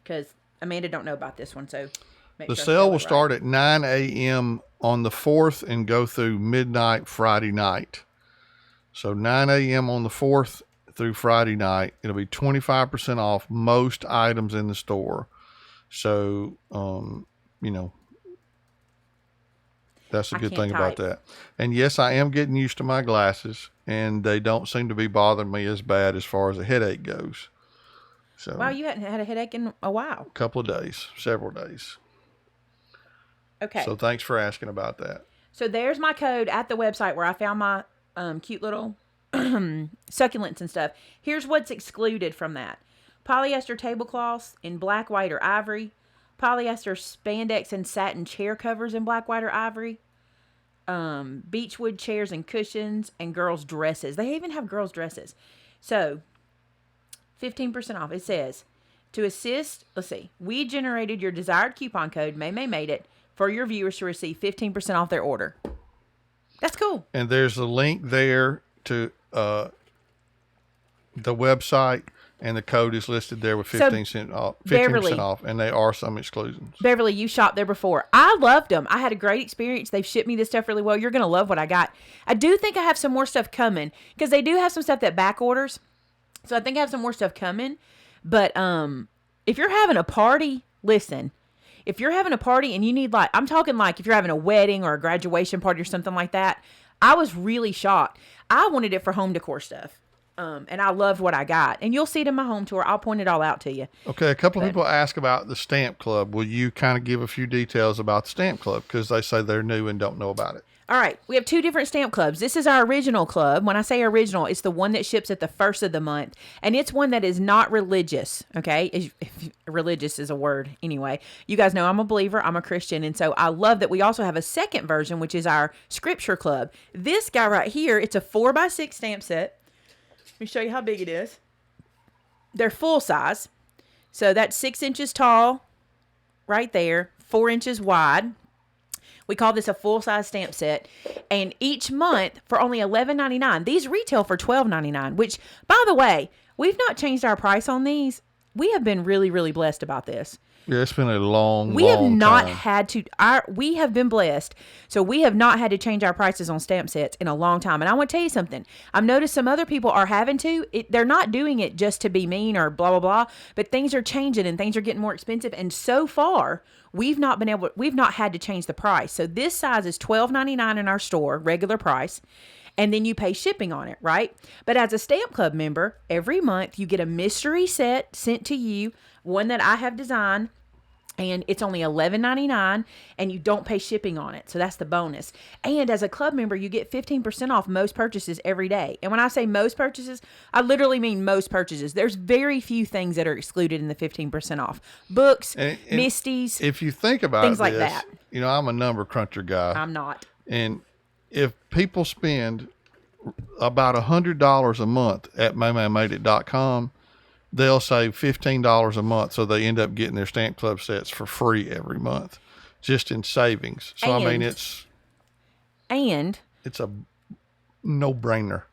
Because Amanda don't know about this one. So the sale will start at 9 a.m. on the 4th and go through midnight Friday night. So 9 a.m. on the 4th through Friday night. It'll be 25% off most items in the store. So, that's a good thing about that. And yes, I am getting used to my glasses, and they don't seem to be bothering me as bad as far as a headache goes. So, wow, you hadn't had a headache in a while. A couple of days, several days. Okay. So thanks for asking about that. So there's my code at the website where I found my cute little succulents and stuff. Here's what's excluded from that. Polyester tablecloths in black, white, or ivory. Polyester spandex and satin chair covers in black, white, or ivory. Beechwood chairs and cushions and girls' dresses. They even have girls' dresses. So, 15% off. It says, to assist, we generated your desired coupon code, Maymay Made It, for your viewers to receive 15% off their order. That's cool. And there's a link there to the website. And the code is listed there with 15% off, and there are some exclusions. Beverly, you shopped there before. I loved them. I had a great experience. They've shipped me this stuff really well. You're going to love what I got. I do think I have some more stuff coming because they do have some stuff that back orders. So I think I have some more stuff coming. But if you're having a party, listen. If you're having a party and you need I'm talking like if you're having a wedding or a graduation party or something like that, I was really shocked. I wanted it for home decor stuff. And I loved what I got. And you'll see it in my home tour. I'll point it all out to you. Okay, a couple of people ask about the Stamp Club. Will you kind of give a few details about the Stamp Club? Because they say they're new and don't know about it. All right, we have 2 different stamp clubs. This is our original club. When I say original, it's the one that ships at the first of the month. And it's one that is not religious, okay? If religious is a word, anyway. You guys know I'm a believer. I'm a Christian. And so I love that we also have a second version, which is our scripture club. This guy right here, it's a 4x6 stamp set. Let me show you how big it is. They're full size. So that's 6 inches tall right there, 4 inches wide. We call this a full-size stamp set. And each month, for only $11.99, these retail for $12.99, which, by the way, we've not changed our price on these. We have been really, really blessed about this. Yeah, it's been a long, We have not time. had to, we have been blessed. So we have not had to change our prices on stamp sets in a long time. And I want to tell you something. I've noticed some other people are having to. They're not doing it just to be mean or blah, blah, blah. But things are changing and things are getting more expensive. And so far, we've not had to change the price. So this size is $12.99 in our store, regular price. And then you pay shipping on it, right? But as a Stamp Club member, every month you get a mystery set sent to you, one that I have designed. And it's only $11.99, and you don't pay shipping on it. So that's the bonus. And as a club member, you get 15% off most purchases every day. And when I say most purchases, I literally mean most purchases. There's very few things that are excluded in the 15% off. Books, and Misties. If you think about things like that. You know, I'm a number cruncher guy. I'm not. And if people spend about $100 a month at MaymayMadeIt.com, they'll save $15 a month, so they end up getting their Stamp Club sets for free every month, just in savings. So I mean, it's a no-brainer.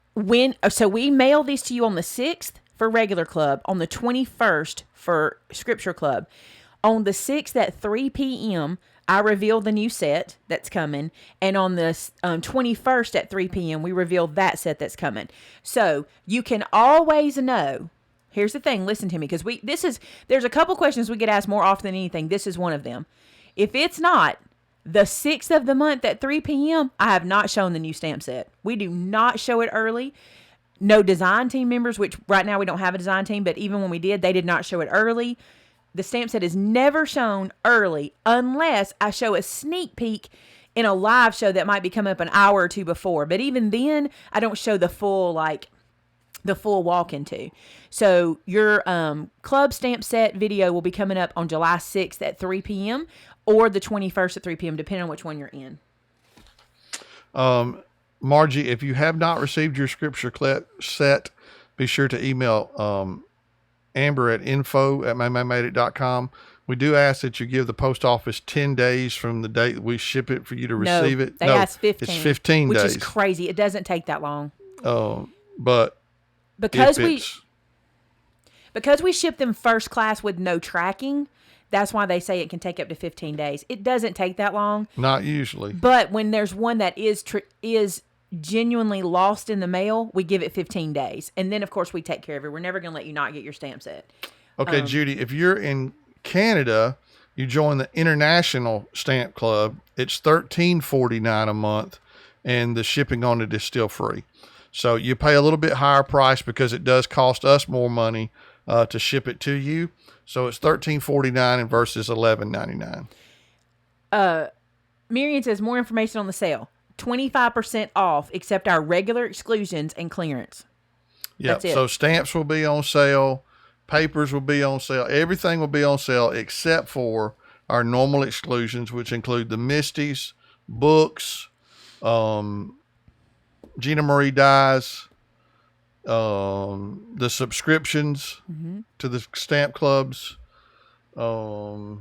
So we mail these to you on the 6th for regular club, on the 21st for Scripture Club. On the 6th at 3 p.m., I reveal the new set that's coming. And on the 21st at 3 p.m., we reveal that set that's coming. So you can always know. Here's the thing. Listen to me, because there's a couple questions we get asked more often than anything. This is one of them. If it's not the 6th of the month at 3 p.m., I have not shown the new stamp set. We do not show it early. No design team members, which right now we don't have a design team, but even when we did, they did not show it early. The stamp set is never shown early unless I show a sneak peek in a live show that might be coming up an hour or two before. But even then, I don't show the full walk into. So your club stamp set video will be coming up on July 6th at 3 p.m. or the 21st at 3 p.m., depending on which one you're in. Margie, if you have not received your scripture set, be sure to email Amber at info@MaymayMadeIt.com. We do ask that you give the post office 10 days from the date we ship it for you to receive it. They ask 15. It's 15 days. Which is crazy. It doesn't take that long. But because we ship them first class with no tracking, that's why they say it can take up to 15 days. It doesn't take that long. Not usually. But when there's one that is genuinely lost in the mail, we give it 15 days. And then, of course, we take care of it. We're never going to let you not get your stamp set. Okay, Judy, if you're in Canada, you join the International Stamp Club. It's $13.49 a month, and the shipping on it is still free. So you pay a little bit higher price because it does cost us more money to ship it to you. So it's $13.49 versus $11.99. Miriam says more information on the sale. 25% off, except our regular exclusions and clearance. Yeah. So stamps will be on sale, papers will be on sale, everything will be on sale except for our normal exclusions, which include the Misties, books, Gina Marie dies, the subscriptions to the stamp clubs. Amanda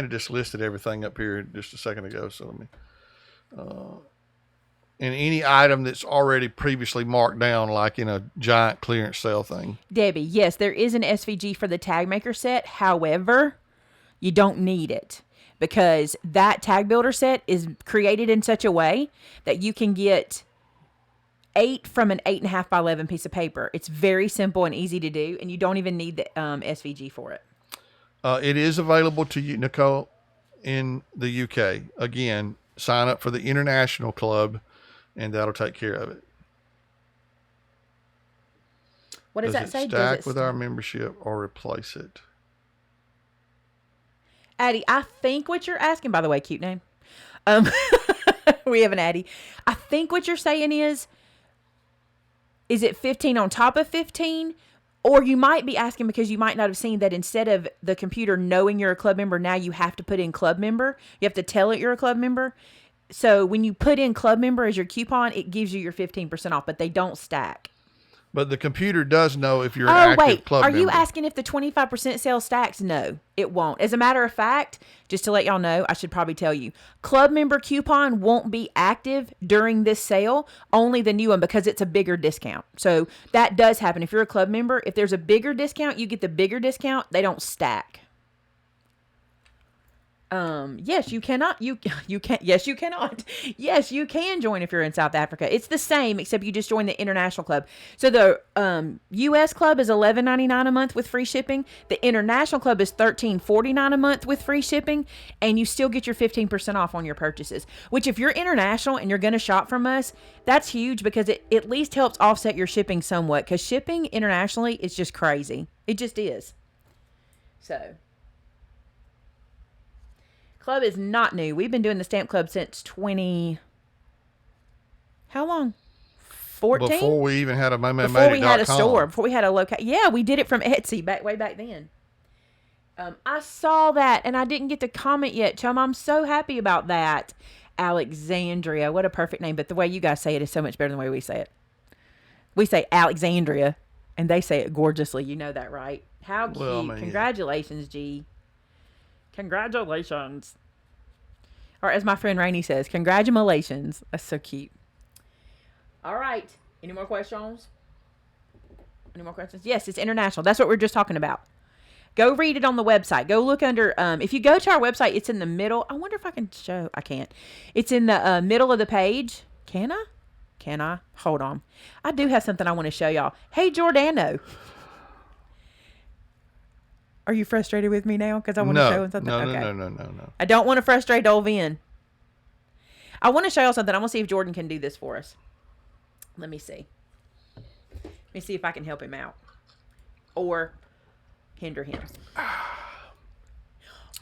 just listed everything up here just a second ago. So let me, and any item that's already previously marked down, like in a giant clearance sale thing. Debbie, yes, there is an SVG for the tag maker set. However, you don't need it, because that tag builder set is created in such a way that you can get 8 from an 8.5 by 11 piece of paper. It's very simple and easy to do, and you don't even need the SVG for it. It is available to you, Nicole, in the UK. Again, sign up for the International Club, and that'll take care of it. What does that say? Stack with our membership or replace it? Addie, I think what you're asking, by the way, cute name. We have an Addie. I think what you're saying is it 15 on top of 15? Or you might be asking because you might not have seen that instead of the computer knowing you're a club member, now you have to put in club member. You have to tell it you're a club member. So when you put in club member as your coupon, it gives you your 15% off, but they don't stack. But the computer does know if you're an active club member. Are you asking if the 25% sale stacks? No, it won't. As a matter of fact, just to let y'all know, I should probably tell you, club member coupon won't be active during this sale, only the new one, because it's a bigger discount. So that does happen. If you're a club member, if there's a bigger discount, you get the bigger discount. They don't stack. Yes, you cannot. You can. Yes, you cannot. Yes, you can join if you're in South Africa. It's the same, except you just join the international club. So the U.S. club is $11.99 a month with free shipping. The international club is $13.49 a month with free shipping, and you still get your 15% off on your purchases. Which, if you're international and you're going to shop from us, that's huge because it at least helps offset your shipping somewhat. Because shipping internationally is just crazy. It just is. So. Club is not new. We've been doing the stamp club since how long? 14? Before we even had a Maymay Made It. Before we had a store. Before we had a location. Yeah, we did it from Etsy way back then. I saw that and I didn't get to comment yet, Chum. I'm so happy about that. Alexandria. What a perfect name. But the way you guys say it is so much better than the way we say it. We say Alexandria and they say it gorgeously. You know that, right? How cute. Well, congratulations, G. Congratulations. Or as my friend Rainey says, congratulations. That's so cute. All right. Any more questions? Any more questions? Yes, it's international. That's what we're just talking about. Go read it on the website. Go look under, if you go to our website, it's in the middle. I wonder if I can show. I can't. It's in the middle of the page. Can I? Can I? Hold on. I do have something I want to show y'all. Hey, Giordano. Are you frustrated with me now? Because I want to show him something? No. I don't want to frustrate old Vin. I want to show y'all something. I want to see if Jordan can do this for us. Let me see. Let me see if I can help him out. Or hinder him.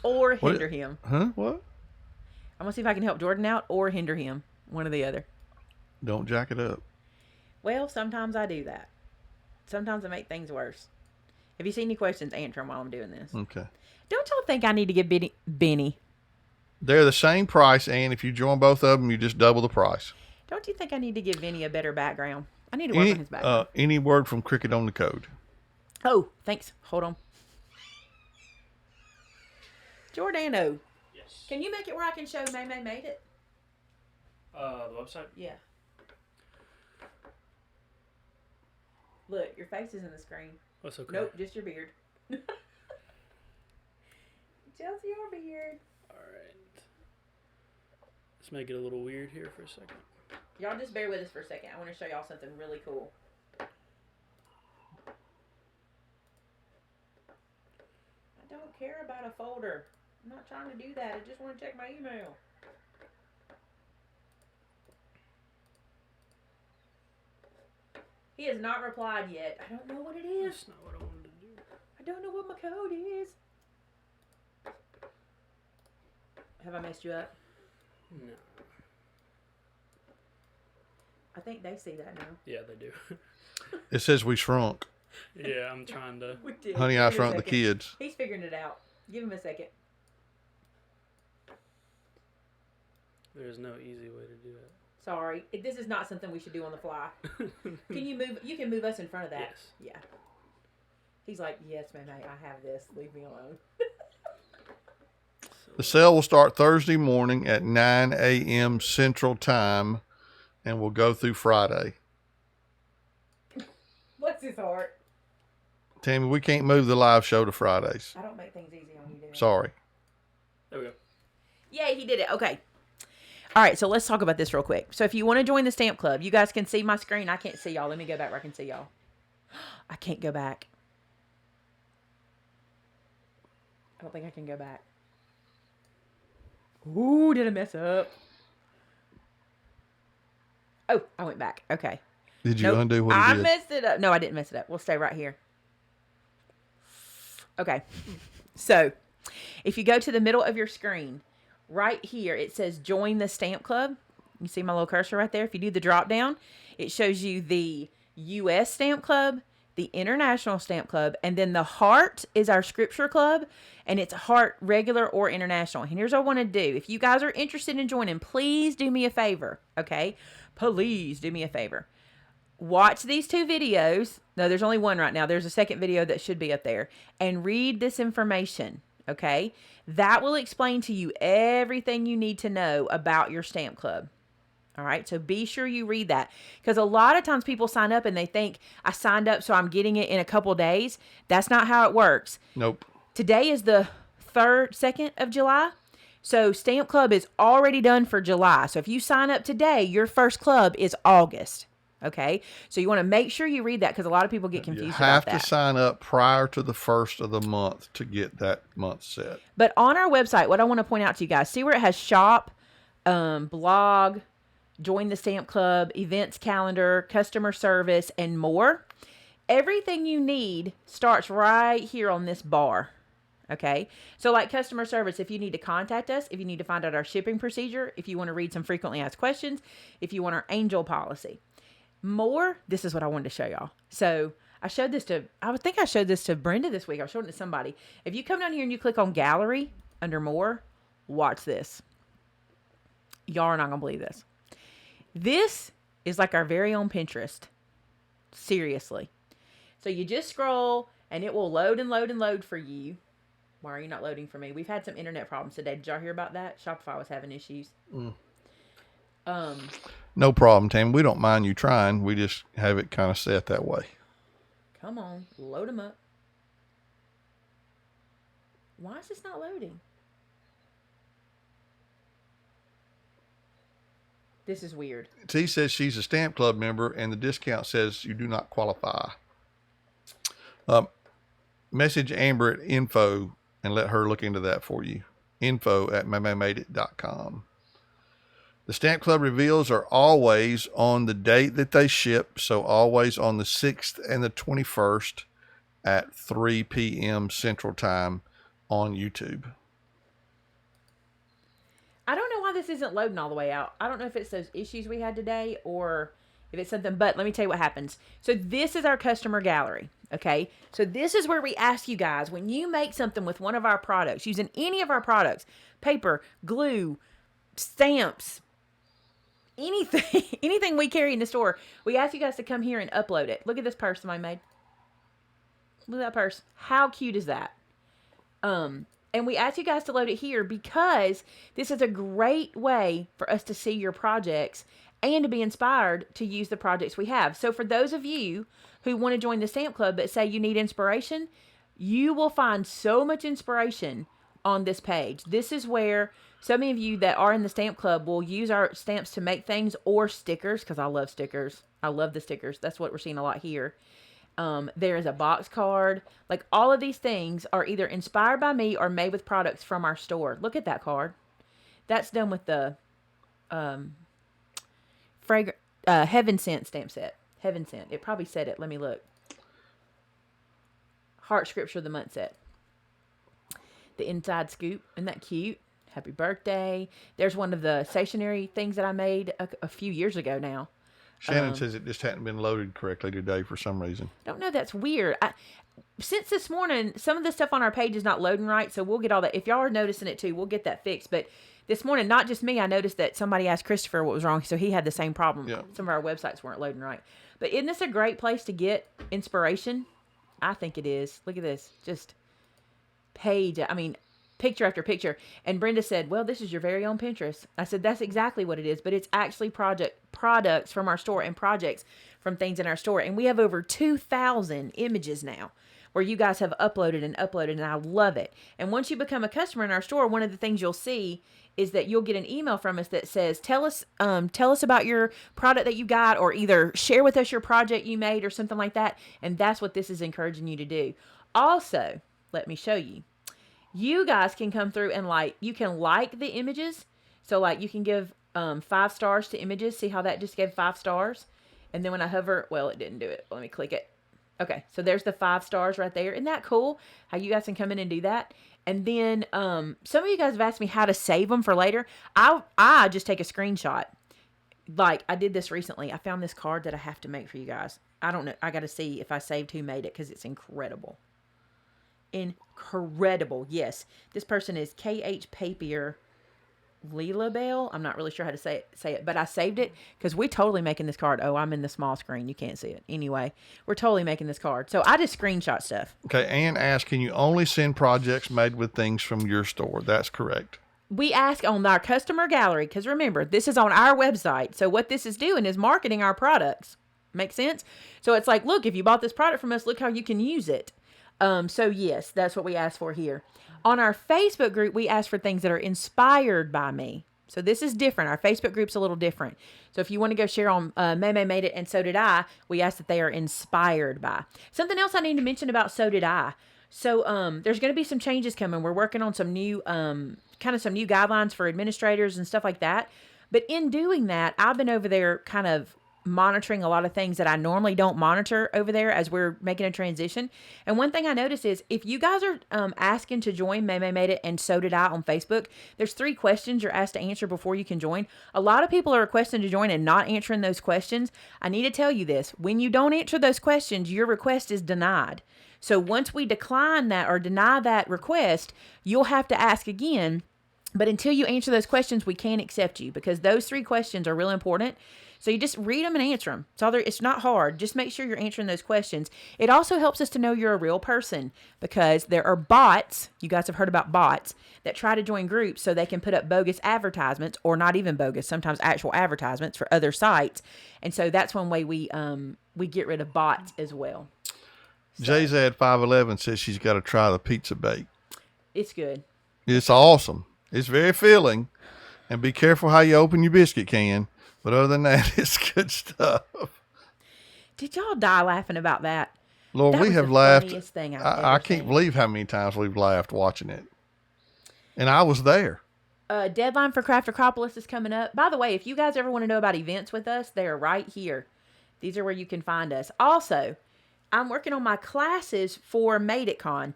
Or hinder him. Huh? What? I want to see if I can help Jordan out or hinder him. One or the other. Don't jack it up. Well, sometimes I do that. Sometimes I make things worse. If you see any questions, answer them while I'm doing this. Okay. Don't y'all think I need to give Benny? They're the same price, and if you join both of them, you just double the price. Don't you think I need to give Benny a better background? I need to work on his background. Any word from Cricket on the code? Oh, thanks. Hold on. Giordano. Yes. Can you make it where I can show Maymay Made It? The website? Yeah. Look, your face is in the screen. That's okay. Nope, just your beard. Just your beard. Alright. Let's make it a little weird here for a second. Y'all just bear with us for a second. I want to show y'all something really cool. I don't care about a folder. I'm not trying to do that. I just want to check my email. He has not replied yet. I don't know what it is. That's not what I wanted to do. I don't know what my code is. Have I messed you up? No. I think they see that now. Yeah, they do. It says we shrunk. Yeah, I'm trying to. We did. Honey, I Shrunk the Kids. He's figuring it out. Give him a second. There's no easy way to do it. Sorry. This is not something we should do on the fly. Can you move? You can move us in front of that. Yes. Yeah. He's like, yes, man, I have this. Leave me alone. The sale will start Thursday morning at 9 a.m. Central Time and will go through Friday. Bless his heart. Tammy, we can't move the live show to Fridays. I don't make things easy on you, do I? Sorry. There we go. Yay, he did it. Okay. All right, so let's talk about this real quick. So if you want to join the stamp club, you guys can see my screen. I can't see y'all. Let me go back where I can see y'all. I can't go back. I don't think I can go back. Ooh, did I mess up? Oh, I went back. Okay. Did you Nope, undo what I he did? messed it up. No, I didn't mess it up. We'll stay right here. Okay. So, if you go to the middle of your screen, right here, it says join the stamp club. You see my little cursor right there? If you do the drop down, it shows you the U.S. stamp club, the international stamp club, and then the heart is our scripture club, and it's heart regular or international. And here's what I want to do. If you guys are interested in joining, please do me a favor, okay? Please do me a favor. Watch these 2 videos. No, there's only one right now. There's a second video that should be up there. And read this information, okay? That will explain to you everything you need to know about your stamp club. All right, so be sure you read that. Because a lot of times people sign up and they think, I signed up so I'm getting it in a couple days. That's not how it works. Nope. Today is the 2nd of July. So Stamp Club is already done for July. So if you sign up today, your first club is August. Okay, so you want to make sure you read that because a lot of people get confused You have about that. to sign up prior to the 1st of the month to get that month set. But on our website, what I want to point out to you guys, see where it has shop, blog, join the stamp club, events calendar, customer service, and more. Everything you need starts right here on this bar. Okay, so like customer service, if you need to contact us, if you need to find out our shipping procedure, if you want to read some frequently asked questions, if you want our angel policy. More, this is what I wanted to show y'all. So I showed this to, I think I showed this to Brenda this week. I showed it to somebody. If you come down here and you click on gallery under more, watch this. Y'all are not going to believe this. This is like our very own Pinterest. Seriously. So you just scroll and it will load and load and load for you. Why are you not loading for me? We've had some internet problems today. Did y'all hear about that? Shopify was having issues. No problem, Tam. We don't mind you trying. We just have it kind of set that way. Come on, load them up. Why is this not loading? This is weird. T says she's a stamp club member, and the discount says you do not qualify. Message Amber at info and let her look into that for you. info@maymaymadeit.com. The Stamp Club reveals are always on the date that they ship, so always on the 6th and the 21st at 3 p.m. Central Time on YouTube. I don't know why this isn't loading all the way out. I don't know if it's those issues we had today or if it's something, but let me tell you what happens. So this is our customer gallery, okay? So this is where we ask you guys, when you make something with one of our products, using any of our products, paper, glue, stamps, anything we carry in the store, we ask you guys to come here and upload it. Look at this purse somebody made. Look at that purse. How cute is that? And we ask you guys to load it here because this is a great way for us to see your projects and to be inspired to use the projects we have. So for those of you who want to join the Stamp Club but say you need inspiration, you will find so much inspiration on this page. This is where so many of you that are in the Stamp Club will use our stamps to make things or stickers, because I love stickers. I love the stickers. That's what we're seeing a lot here. There is a box card. Like all of these things are either inspired by me or made with products from our store. Look at that card. That's done with the Heaven Sent stamp set. Heaven Sent. It probably said it. Let me look. Heart Scripture of the Month set. The inside scoop. Isn't that cute? Happy birthday. There's one of the stationery things that I made a few years ago now. Shannon says it just hadn't been loaded correctly today for some reason. I don't know. That's weird. Since this morning, some of the stuff on our page is not loading right, so we'll get all that. If y'all are noticing it too, we'll get that fixed. But this morning, not just me, I noticed that somebody asked Christopher what was wrong, so he had the same problem. Yeah. Some of our websites weren't loading right. But isn't this a great place to get inspiration? I think it is. Look at this. Just picture after picture. And Brenda said, well, this is your very own Pinterest. I said, that's exactly what it is, but it's actually products from our store and projects from things in our store. And we have over 2,000 images now where you guys have uploaded, and I love it. And once you become a customer in our store, one of the things you'll see is that you'll get an email from us that says, tell us about your product that you got, or either share with us your project you made or something like that. And that's what this is encouraging you to do. Also, let me show you. You guys can come through and you can like the images. So like you can give 5 stars to images. See how that just gave 5 stars? And then when I hover, well, it didn't do it. Let me click it. Okay, so there's the 5 stars right there. Isn't that cool? How you guys can come in and do that? And then some of you guys have asked me how to save them for later. I just take a screenshot. Like I did this recently. I found this card that I have to make for you guys. I don't know. I got to see if I saved who made it because it's incredible. Incredible. Yes. This person is KH Papier Leela Bell. I'm not really sure how to say it, but I saved it because we're totally making this card. Oh, I'm in the small screen. You can't see it. Anyway, we're totally making this card. So I just screenshot stuff. Okay. Ann asked, can you only send projects made with things from your store? That's correct. We ask on our customer gallery, because remember, this is on our website. So what this is doing is marketing our products. Make sense? So it's like, look, if you bought this product from us, look how you can use it. So yes, that's what we ask for here. On our Facebook group, we ask for things that are inspired by me. So this is different. Our Facebook group's a little different. So if you want to go share on Maymay Made It and So Did I, we ask that they are inspired by. Something else I need to mention about So Did I. So there's going to be some changes coming. We're working on some new some new guidelines for administrators and stuff like that. But in doing that, I've been over there kind of monitoring a lot of things that I normally don't monitor over there as we're making a transition. And one thing I noticed is if you guys are asking to join Maymay Made It and So Did I on Facebook, there's 3 questions you're asked to answer before you can join. A lot of people are requesting to join and not answering those questions. I need to tell you this. When you don't answer those questions, your request is denied. So once we decline that or deny that request, you'll have to ask again. But until you answer those questions, we can't accept you because those 3 questions are really important. So you just read them and answer them. It's not hard. Just make sure you're answering those questions. It also helps us to know you're a real person because there are bots, you guys have heard about bots, that try to join groups so they can put up bogus advertisements, or not even bogus, sometimes actual advertisements for other sites. And so that's one way we get rid of bots as well. So, JZad511 says she's got to try the pizza bake. It's good. It's awesome. It's very filling. And be careful how you open your biscuit can. But other than that, it's good stuff. Did y'all die laughing about that? Lord, that we was have the laughed. Funniest thing I can't believe how many times we've laughed watching it. And I was there. Deadline for Craft Acropolis is coming up. By the way, if you guys ever want to know about events with us, they are right here. These are where you can find us. Also, I'm working on my classes for Made It Con.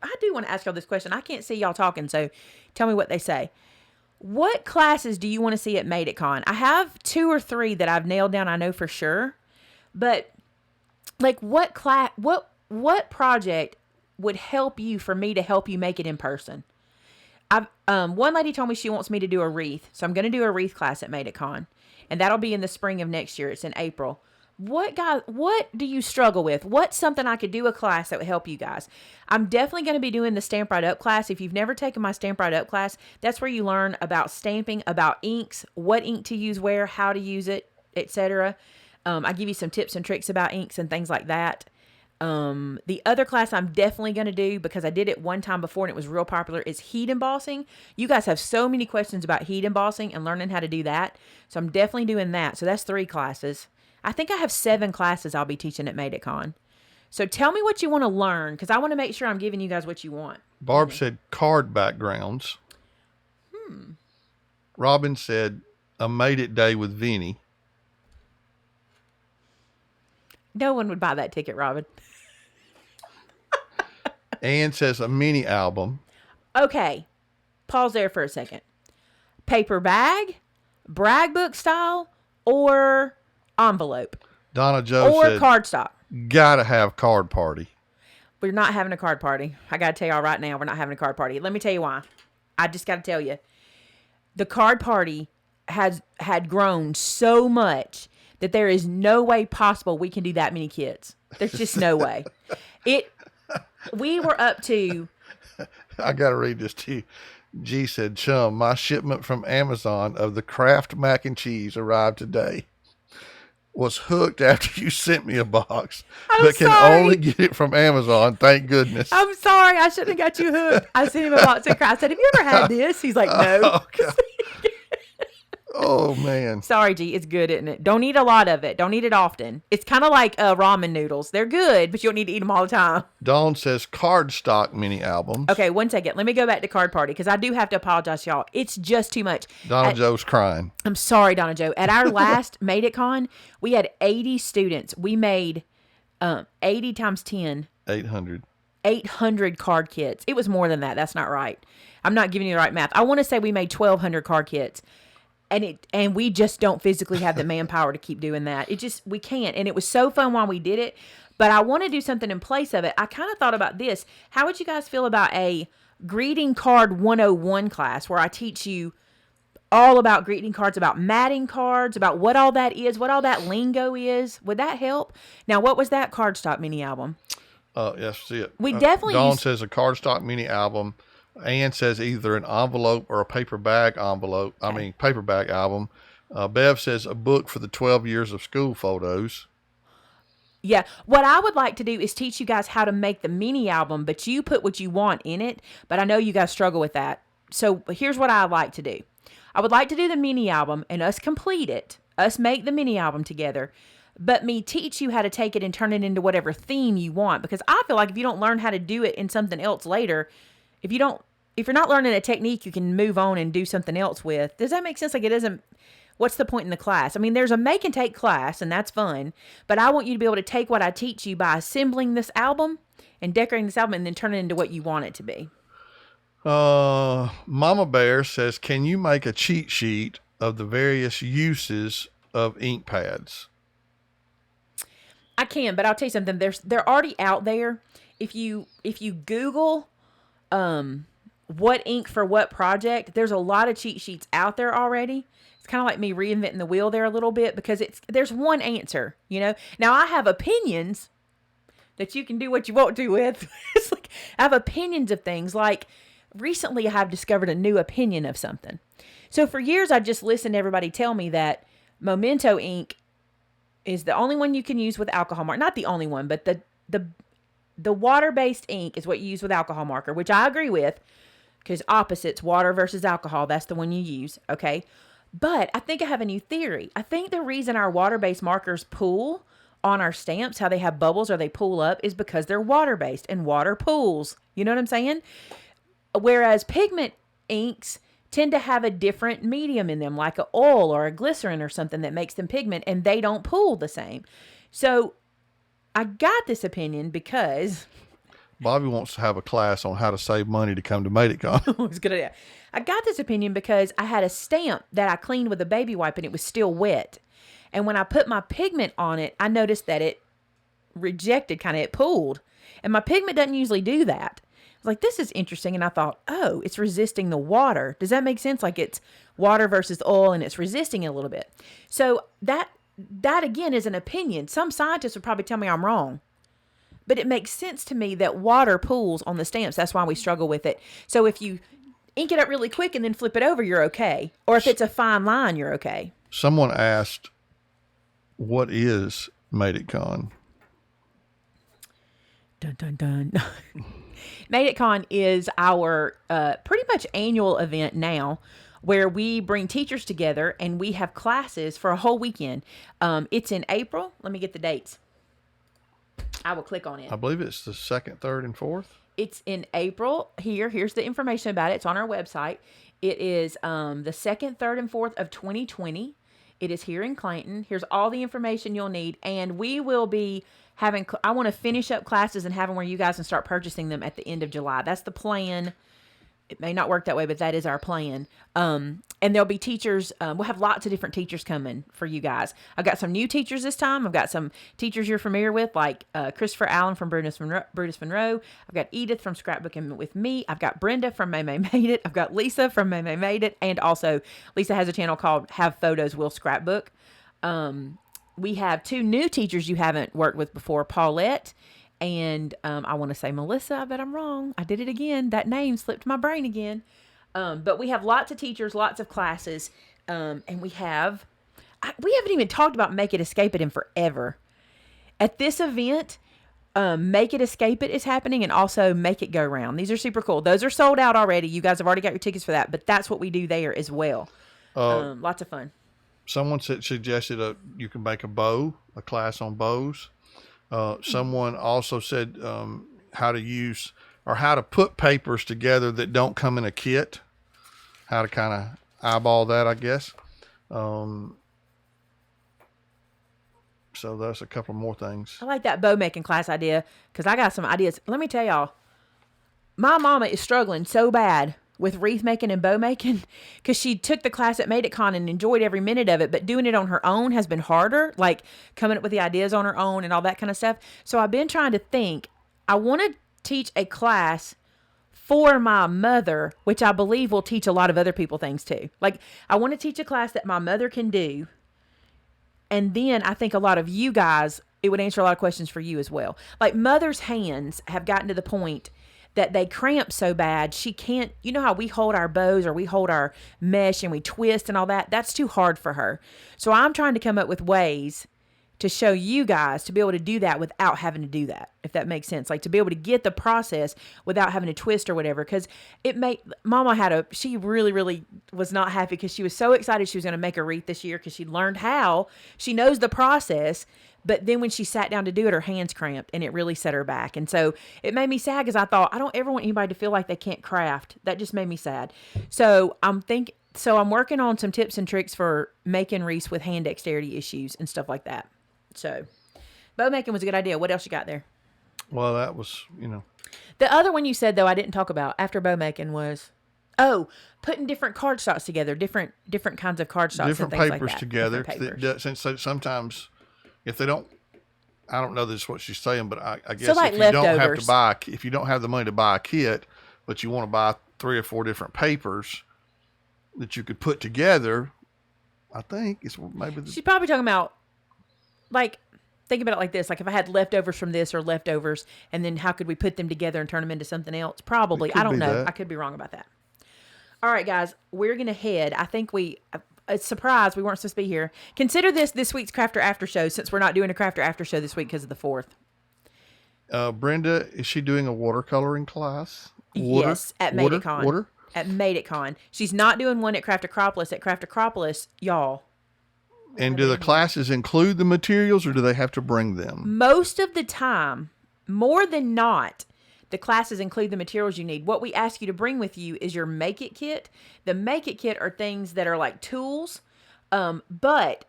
I do want to ask y'all this question. I can't see y'all talking, so tell me what they say. What classes do you want to see at Made It Con? I have 2 or 3 that I've nailed down, I know for sure. But like what project would help you for me to help you make it in person? One lady told me she wants me to do a wreath. So I'm going to do a wreath class at Made It Con. And that'll be in the spring of next year. It's in April. What do you struggle with? What's something I could do a class that would help you guys? I'm definitely going to be doing the Stamp Right Up class. If you've never taken my Stamp Right Up class, that's where you learn about stamping, about inks, what ink to use where, how to use it, etc. I give you some tips and tricks about inks and things like that. The other class I'm definitely going to do, because I did it one time before and it was real popular, is heat embossing. You guys have so many questions about heat embossing and learning how to do that. So I'm definitely doing that. So that's 3 classes. I think I have 7 classes I'll be teaching at Made It Con. So tell me what you want to learn, because I want to make sure I'm giving you guys what you want. Barb said card backgrounds. Robin said a Made It day with Vinny. No one would buy that ticket, Robin. Ann says a mini album. Okay. Pause there for a second. Paper bag, brag book style, or envelope. Donna Joe or said cardstock. Gotta have card party. We're not having a card party. I got to tell y'all right now, we're not having a card party. Let me tell you why. I just got to tell you. The card party had grown so much that there is no way possible we can do that many kids. There's just no way. We were up to... I got to read this to you. G said, Chum, my shipment from Amazon of the Kraft mac and cheese arrived today. was hooked after you sent me a box, I'm but can sorry. only get it from Amazon. Thank goodness. I'm sorry. I shouldn't have got you hooked. I sent him a box of crap. I said, have you ever had this? He's like, no. Oh, God. Oh, man. Sorry, G. It's good, isn't it? Don't eat a lot of it. Don't eat it often. It's kind of like ramen noodles. They're good, but you don't need to eat them all the time. Dawn says cardstock mini albums. Okay, one second. Let me go back to Card Party because I do have to apologize to y'all. It's just too much. Donna Joe's crying. I'm sorry, Donna Joe. At our last Made It Con, we had 80 students. We made 80 times 10. 800. 800 card kits. It was more than that. That's not right. I'm not giving you the right math. I want to say we made 1,200 card kits. And we just don't physically have the manpower to keep doing that. We can't. And it was so fun while we did it. But I want to do something in place of it. I kind of thought about this. How would you guys feel about a greeting card 101 class where I teach you all about greeting cards, about matting cards, about what all that is, what all that lingo is? Would that help? Now, what was that cardstock mini album? Yes, see it. We definitely Dawn use- says a cardstock mini album. Ann says either an envelope or a paper bag envelope. Okay. Paper bag album. Bev says a book for the 12 years of school photos. Yeah. What I would like to do is teach you guys how to make the mini album, but you put what you want in it. But I know you guys struggle with that. So here's what I'd like to do. I would like to do the mini album and us complete it, us make the mini album together, but me teach you how to take it and turn it into whatever theme you want. Because I feel like if you don't learn how to do it in something else later, if you're not learning a technique you can move on and do something else with, does that make sense? Like it doesn't, what's the point in the class? I mean, there's a make and take class and that's fun, but I want you to be able to take what I teach you by assembling this album and decorating this album and then turn it into what you want it to be. Mama Bear says, can you make a cheat sheet of the various uses of ink pads? I can, but I'll tell you something. They're already out there. If you Google what ink for what project, there's a lot of cheat sheets out there already. It's kind of like me reinventing the wheel there a little bit because there's one answer, you know. Now I have opinions that you can do what you want to with. It's like I have opinions of things. Like recently I have discovered a new opinion of something. So for years I just listened to everybody tell me that Memento ink is the only one you can use with alcohol marker. Not the only one, but the water-based ink is what you use with alcohol marker, which I agree with because opposites, water versus alcohol, that's the one you use, okay? But I think I have a new theory. I think the reason our water-based markers pull on our stamps, how they have bubbles or they pull up, is because they're water-based and water pools. You know what I'm saying? Whereas pigment inks tend to have a different medium in them, like an oil or a glycerin or something that makes them pigment, and they don't pool the same. So I got this opinion because Bobby wants to have a class on how to save money to come to Made It Con. it's good idea. I got this opinion because I had a stamp that I cleaned with a baby wipe and it was still wet. And when I put my pigment on it, I noticed that it rejected, it pooled. And my pigment doesn't usually do that. I was like, this is interesting. And I thought, oh, it's resisting the water. Does that make sense? Like it's water versus oil and it's resisting it a little bit. So that again is an opinion. Some scientists would probably tell me I'm wrong. But it makes sense to me that water pools on the stamps. That's why we struggle with it. So if you ink it up really quick and then flip it over, you're okay. Or if it's a fine line, you're okay. Someone asked, what is Made It Con? Dun, dun, dun. Made It Con is our pretty much annual event now where we bring teachers together and we have classes for a whole weekend. It's in April. Let me get the dates. I will click on it. I believe it's the 2nd, 3rd, and 4th. It's in April. Here's the information about it. It's on our website. It is the 2nd, 3rd, and 4th of 2020. It is here in Clanton. Here's all the information you'll need. And we will be having, I want to finish up classes and have them where you guys can start purchasing them at the end of July. That's the plan. It may not work that way, but that is our plan. And there'll be teachers. We'll have lots of different teachers coming for you guys. I've got some new teachers this time. I've got some teachers you're familiar with, like Christopher Allen from Brutus Monroe. I've got Edith from Scrapbooking with Me. I've got Brenda from Maymay Made It. I've got Lisa from Maymay Made It. And also, Lisa has a channel called Have Photos, We'll Scrapbook. We have 2 new teachers you haven't worked with before, Paulette and I want to say Melissa. I bet I'm wrong. I did it again. That name slipped my brain again. But we have lots of teachers, lots of classes, and we have, we haven't even talked about Make It Escape It in forever. At this event, Make It Escape It is happening, and also Make It Go Round. These are super cool. Those are sold out already. You guys have already got your tickets for that, but that's what we do there as well. Lots of fun. Someone suggested you can make a class on bows. Someone also said how to use or how to put papers together that don't come in a kit. How to kind of eyeball that, I guess. So that's a couple more things. I like that bow making class idea because I got some ideas. Let me tell y'all, my mama is struggling so bad with wreath making and bow making because she took the class at Made It Con and enjoyed every minute of it, but doing it on her own has been harder, like coming up with the ideas on her own and all that kind of stuff. So I've been trying to think, I want to teach a class for my mother, which I believe will teach a lot of other people things too. Like I want to teach a class that my mother can do. And then I think a lot of you guys, it would answer a lot of questions for you as well. Like mother's hands have gotten to the point that they cramp so bad she can't, you know how we hold our bows or we hold our mesh and we twist and all that? That's too hard for her. So I'm trying to come up with ways to show you guys to be able to do that without having to do that, if that makes sense. Like to be able to get the process without having to twist or whatever. Because Mama she really, really was not happy because she was so excited she was going to make a wreath this year because she learned how. She knows the process. But then when she sat down to do it, her hands cramped and it really set her back. And so it made me sad because I thought, I don't ever want anybody to feel like they can't craft. That just made me sad. So I'm working on some tips and tricks for making wreaths with hand dexterity issues and stuff like that. So, bow making was a good idea. What else you got there? Well, that was, The other one you said, though, I didn't talk about after bow making was, putting different cardstocks together, different kinds of cardstocks different and things papers like that. together. Different papers. Since sometimes, if they don't, I don't know this is what she's saying, but I guess So, like if you don't have leftovers. if you don't have the money to buy a kit, but you want to buy 3 or 4 different papers that you could put together, I think it's maybe. She's probably talking about, like, think about it like this. Like, if I had leftovers from this or leftovers, and then how could we put them together and turn them into something else? Probably. I don't know. I could be wrong about that. All right, guys. We're going to head. I think a surprise. We weren't supposed to be here. Consider this week's Crafter After Show since we're not doing a Crafter After Show this week because of the 4th. Brenda, is she doing a watercoloring class? Yes, at Made It Con. At Made It Con. She's not doing one at Craft Acropolis. At Craft Acropolis, y'all. And do the classes include the materials or do they have to bring them? Most of the time, more than not, the classes include the materials you need. What we ask you to bring with you is your Make It kit. The Make It kit are things that are like tools, but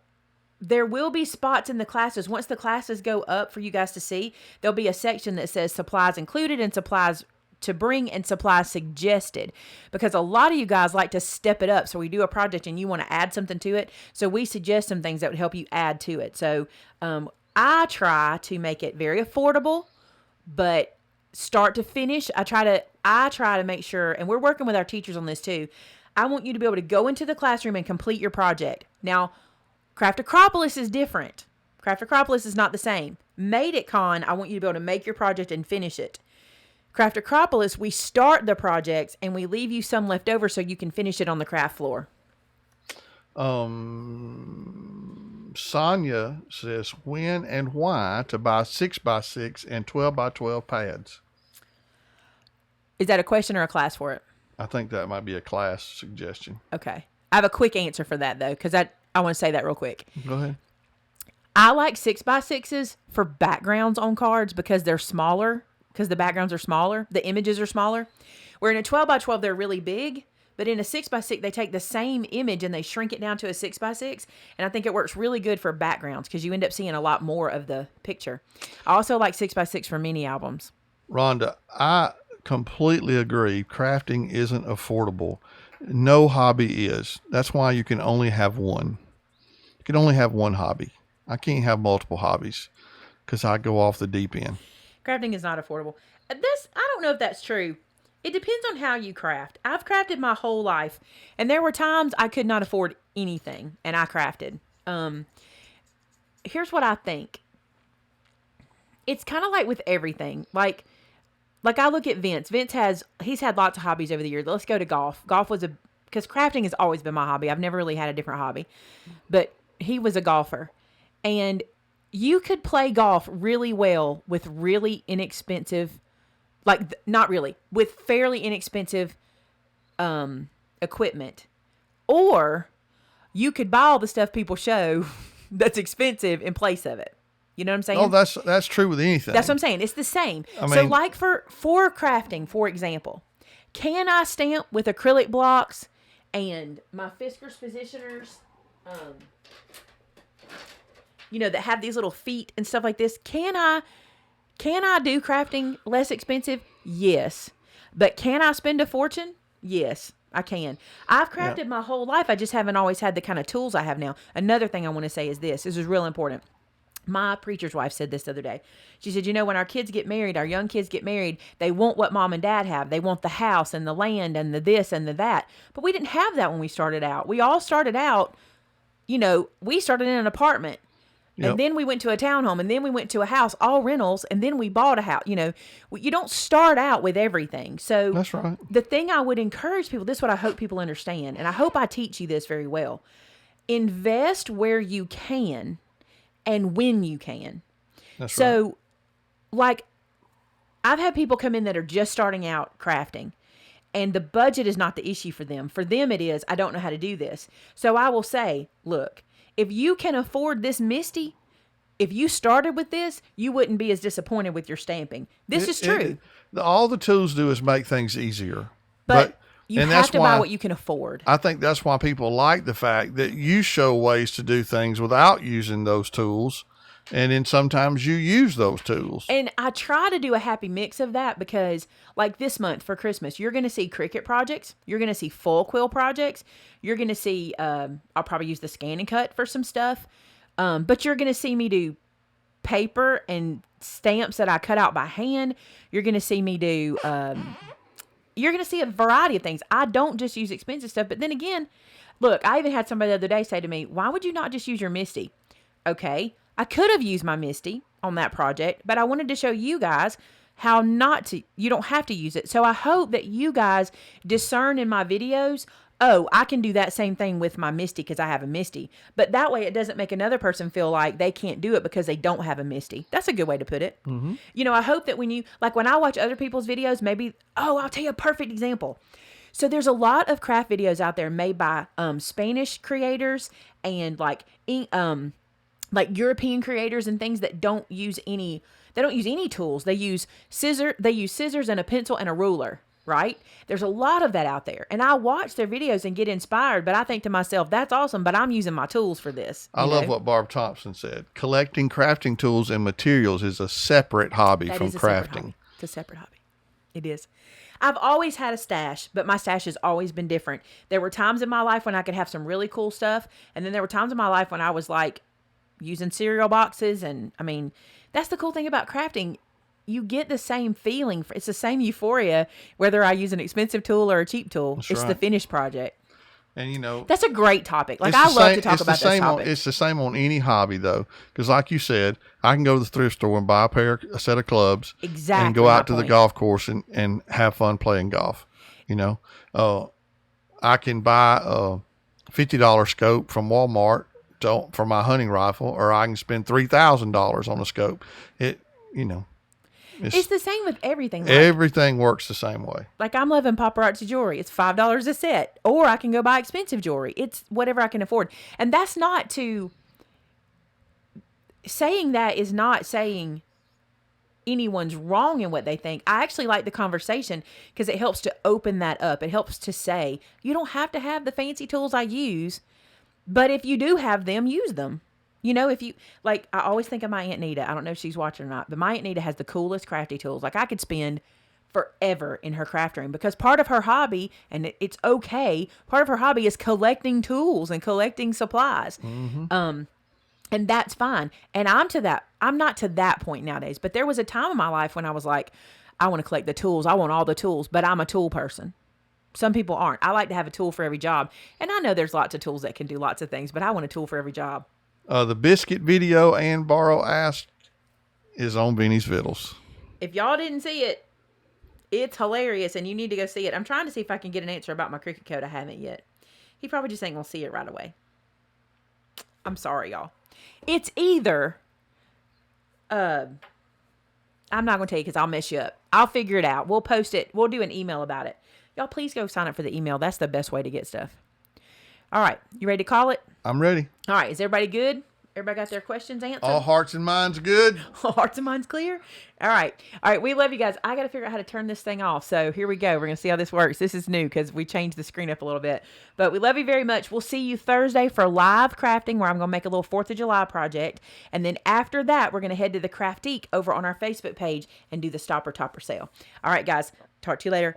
there will be spots in the classes. Once the classes go up for you guys to see, there'll be a section that says supplies included and supplies to bring and supplies suggested, because a lot of you guys like to step it up. So we do a project and you want to add something to it. So we suggest some things that would help you add to it. So I try to make it very affordable, but start to finish, I try to make sure, and we're working with our teachers on this too. I want you to be able to go into the classroom and complete your project. Now, Craft Acropolis is different. Craft Acropolis is not the same. Made It Con, I want you to be able to make your project and finish it. Craft Acropolis, we start the projects and we leave you some left over so you can finish it on the craft floor. Sonia says when and why to buy 6x6 and 12x12 pads. Is that a question or a class for it? I think that might be a class suggestion. Okay. I have a quick answer for that though, because I want to say that real quick. Go ahead. I like 6x6s for backgrounds on cards because they're smaller. Because the backgrounds are smaller, the images are smaller. Where in a 12x12, they're really big, but in a 6x6, they take the same image and they shrink it down to a 6x6. And I think it works really good for backgrounds because you end up seeing a lot more of the picture. I also like 6x6 for mini albums. Rhonda, I completely agree. Crafting isn't affordable. No hobby is. That's why you can only have one. You can only have one hobby. I can't have multiple hobbies because I go off the deep end. Crafting is not affordable. I don't know if that's true. It depends on how you craft. I've crafted my whole life, and there were times I could not afford anything, and I crafted. Here's what I think. It's kind of like with everything. Like I look at Vince. He's had lots of hobbies over the years. Let's go to golf. Golf was because crafting has always been my hobby. I've never really had a different hobby. But he was a golfer, and you could play golf really well with really inexpensive, like not really, with fairly inexpensive equipment, or you could buy all the stuff people show that's expensive in place of it. You know what I'm saying? Oh, that's true with anything. That's what I'm saying. It's the same. I So mean- like for crafting, for example, can I stamp with acrylic blocks and my Fiskars positioners, that have these little feet and stuff like this? Can I do crafting less expensive? Yes. But can I spend a fortune? Yes, I can. I've crafted my whole life. I just haven't always had the kind of tools I have now. Another thing I want to say is this. This is real important. My preacher's wife said this the other day. She said, when our kids get married, our young kids get married, they want what mom and dad have. They want the house and the land and the this and the that. But we didn't have that when we started out. We all started out, we started in an apartment. Yep. And then we went to a townhome, and then we went to a house, all rentals, and then we bought a house. You don't start out with everything. So That's right. The thing I would encourage people, this is what I hope people understand, and I hope I teach you this very well. Invest where you can and when you can. That's So, right. like, I've had people come in that are just starting out crafting, and the budget is not the issue for them. For them, it is, I don't know how to do this. So I will say, look, if you can afford this Misty, if you started with this, you wouldn't be as disappointed with your stamping. This is true. All the tools do is make things easier. But you and have that's to why buy what you can afford. I think that's why people like the fact that you show ways to do things without using those tools. And then sometimes you use those tools. And I try to do a happy mix of that because, like this month for Christmas, you're going to see Cricut projects. You're going to see full quill projects. You're going to see, I'll probably use the Scan and Cut for some stuff. But you're going to see me do paper and stamps that I cut out by hand. You're going to see me do, you're going to see a variety of things. I don't just use expensive stuff. But then again, look, I even had somebody the other day say to me, why would you not just use your Misty? Okay. I could have used my Misty on that project, but I wanted to show you guys how not to. You don't have to use it. So I hope that you guys discern in my videos, oh, I can do that same thing with my Misty because I have a Misty. But that way it doesn't make another person feel like they can't do it because they don't have a Misty. That's a good way to put it. Mm-hmm. I hope that when I watch other people's videos, maybe, I'll tell you a perfect example. So there's a lot of craft videos out there made by Spanish creators and like European creators and things that don't use any tools. They use scissors and a pencil and a ruler, right? There's a lot of that out there. And I watch their videos and get inspired, but I think to myself, that's awesome, but I'm using my tools for this. I love what Barb Thompson said. Collecting crafting tools and materials is a separate hobby from crafting. It's a separate hobby. It is. I've always had a stash, but my stash has always been different. There were times in my life when I could have some really cool stuff, and then there were times in my life when I was like, using cereal boxes. And I mean, that's the cool thing about crafting. You get the same feeling. It's the same euphoria, whether I use an expensive tool or a cheap tool. It's right. the finished project. And that's a great topic. Like, I love to talk about this topic. It's the same on any hobby though. Cause like you said, I can go to the thrift store and buy a set of clubs. Exactly. And go out to the golf course and have fun playing golf. I can buy a $50 scope from Walmart for my hunting rifle, or I can spend $3,000 on a scope. It's the same with everything. Everything works the same way. Like, I'm loving paparazzi jewelry. It's $5 a set, or I can go buy expensive jewelry. It's whatever I can afford. And that's not saying that is not saying anyone's wrong in what they think. I actually like the conversation because it helps to open that up. It helps to say, you don't have to have the fancy tools I use, but if you do have them, use them. If you, like, I always think of my Aunt Nita. I don't know if she's watching or not, but my Aunt Nita has the coolest crafty tools. Like, I could spend forever in her craft room because part of her hobby, and it's okay, part of her hobby is collecting tools and collecting supplies. Mm-hmm. And that's fine. And I'm not to that point nowadays, but there was a time in my life when I was like, I want to collect the tools. I want all the tools, but I'm a tool person. Some people aren't. I like to have a tool for every job. And I know there's lots of tools that can do lots of things, but I want a tool for every job. The biscuit video Ann Barrow asked is on Benny's Vittles. If y'all didn't see it, it's hilarious and you need to go see it. I'm trying to see if I can get an answer about my Cricut code. I haven't yet. He probably just ain't going to see it right away. I'm sorry, y'all. It's either, I'm not going to tell you because I'll mess you up. I'll figure it out. We'll post it. We'll do an email about it. Y'all, please go sign up for the email. That's the best way to get stuff. All right. You ready to call it? I'm ready. All right. Is everybody good? Everybody got their questions answered? All hearts and minds good. Hearts and minds clear? All right. All right. We love you guys. I got to figure out how to turn this thing off. So here we go. We're going to see how this works. This is new because we changed the screen up a little bit. But we love you very much. We'll see you Thursday for live crafting where I'm going to make a little 4th of July project. And then after that, we're going to head to the Craftique over on our Facebook page and do the stopper topper sale. All right, guys. Talk to you later.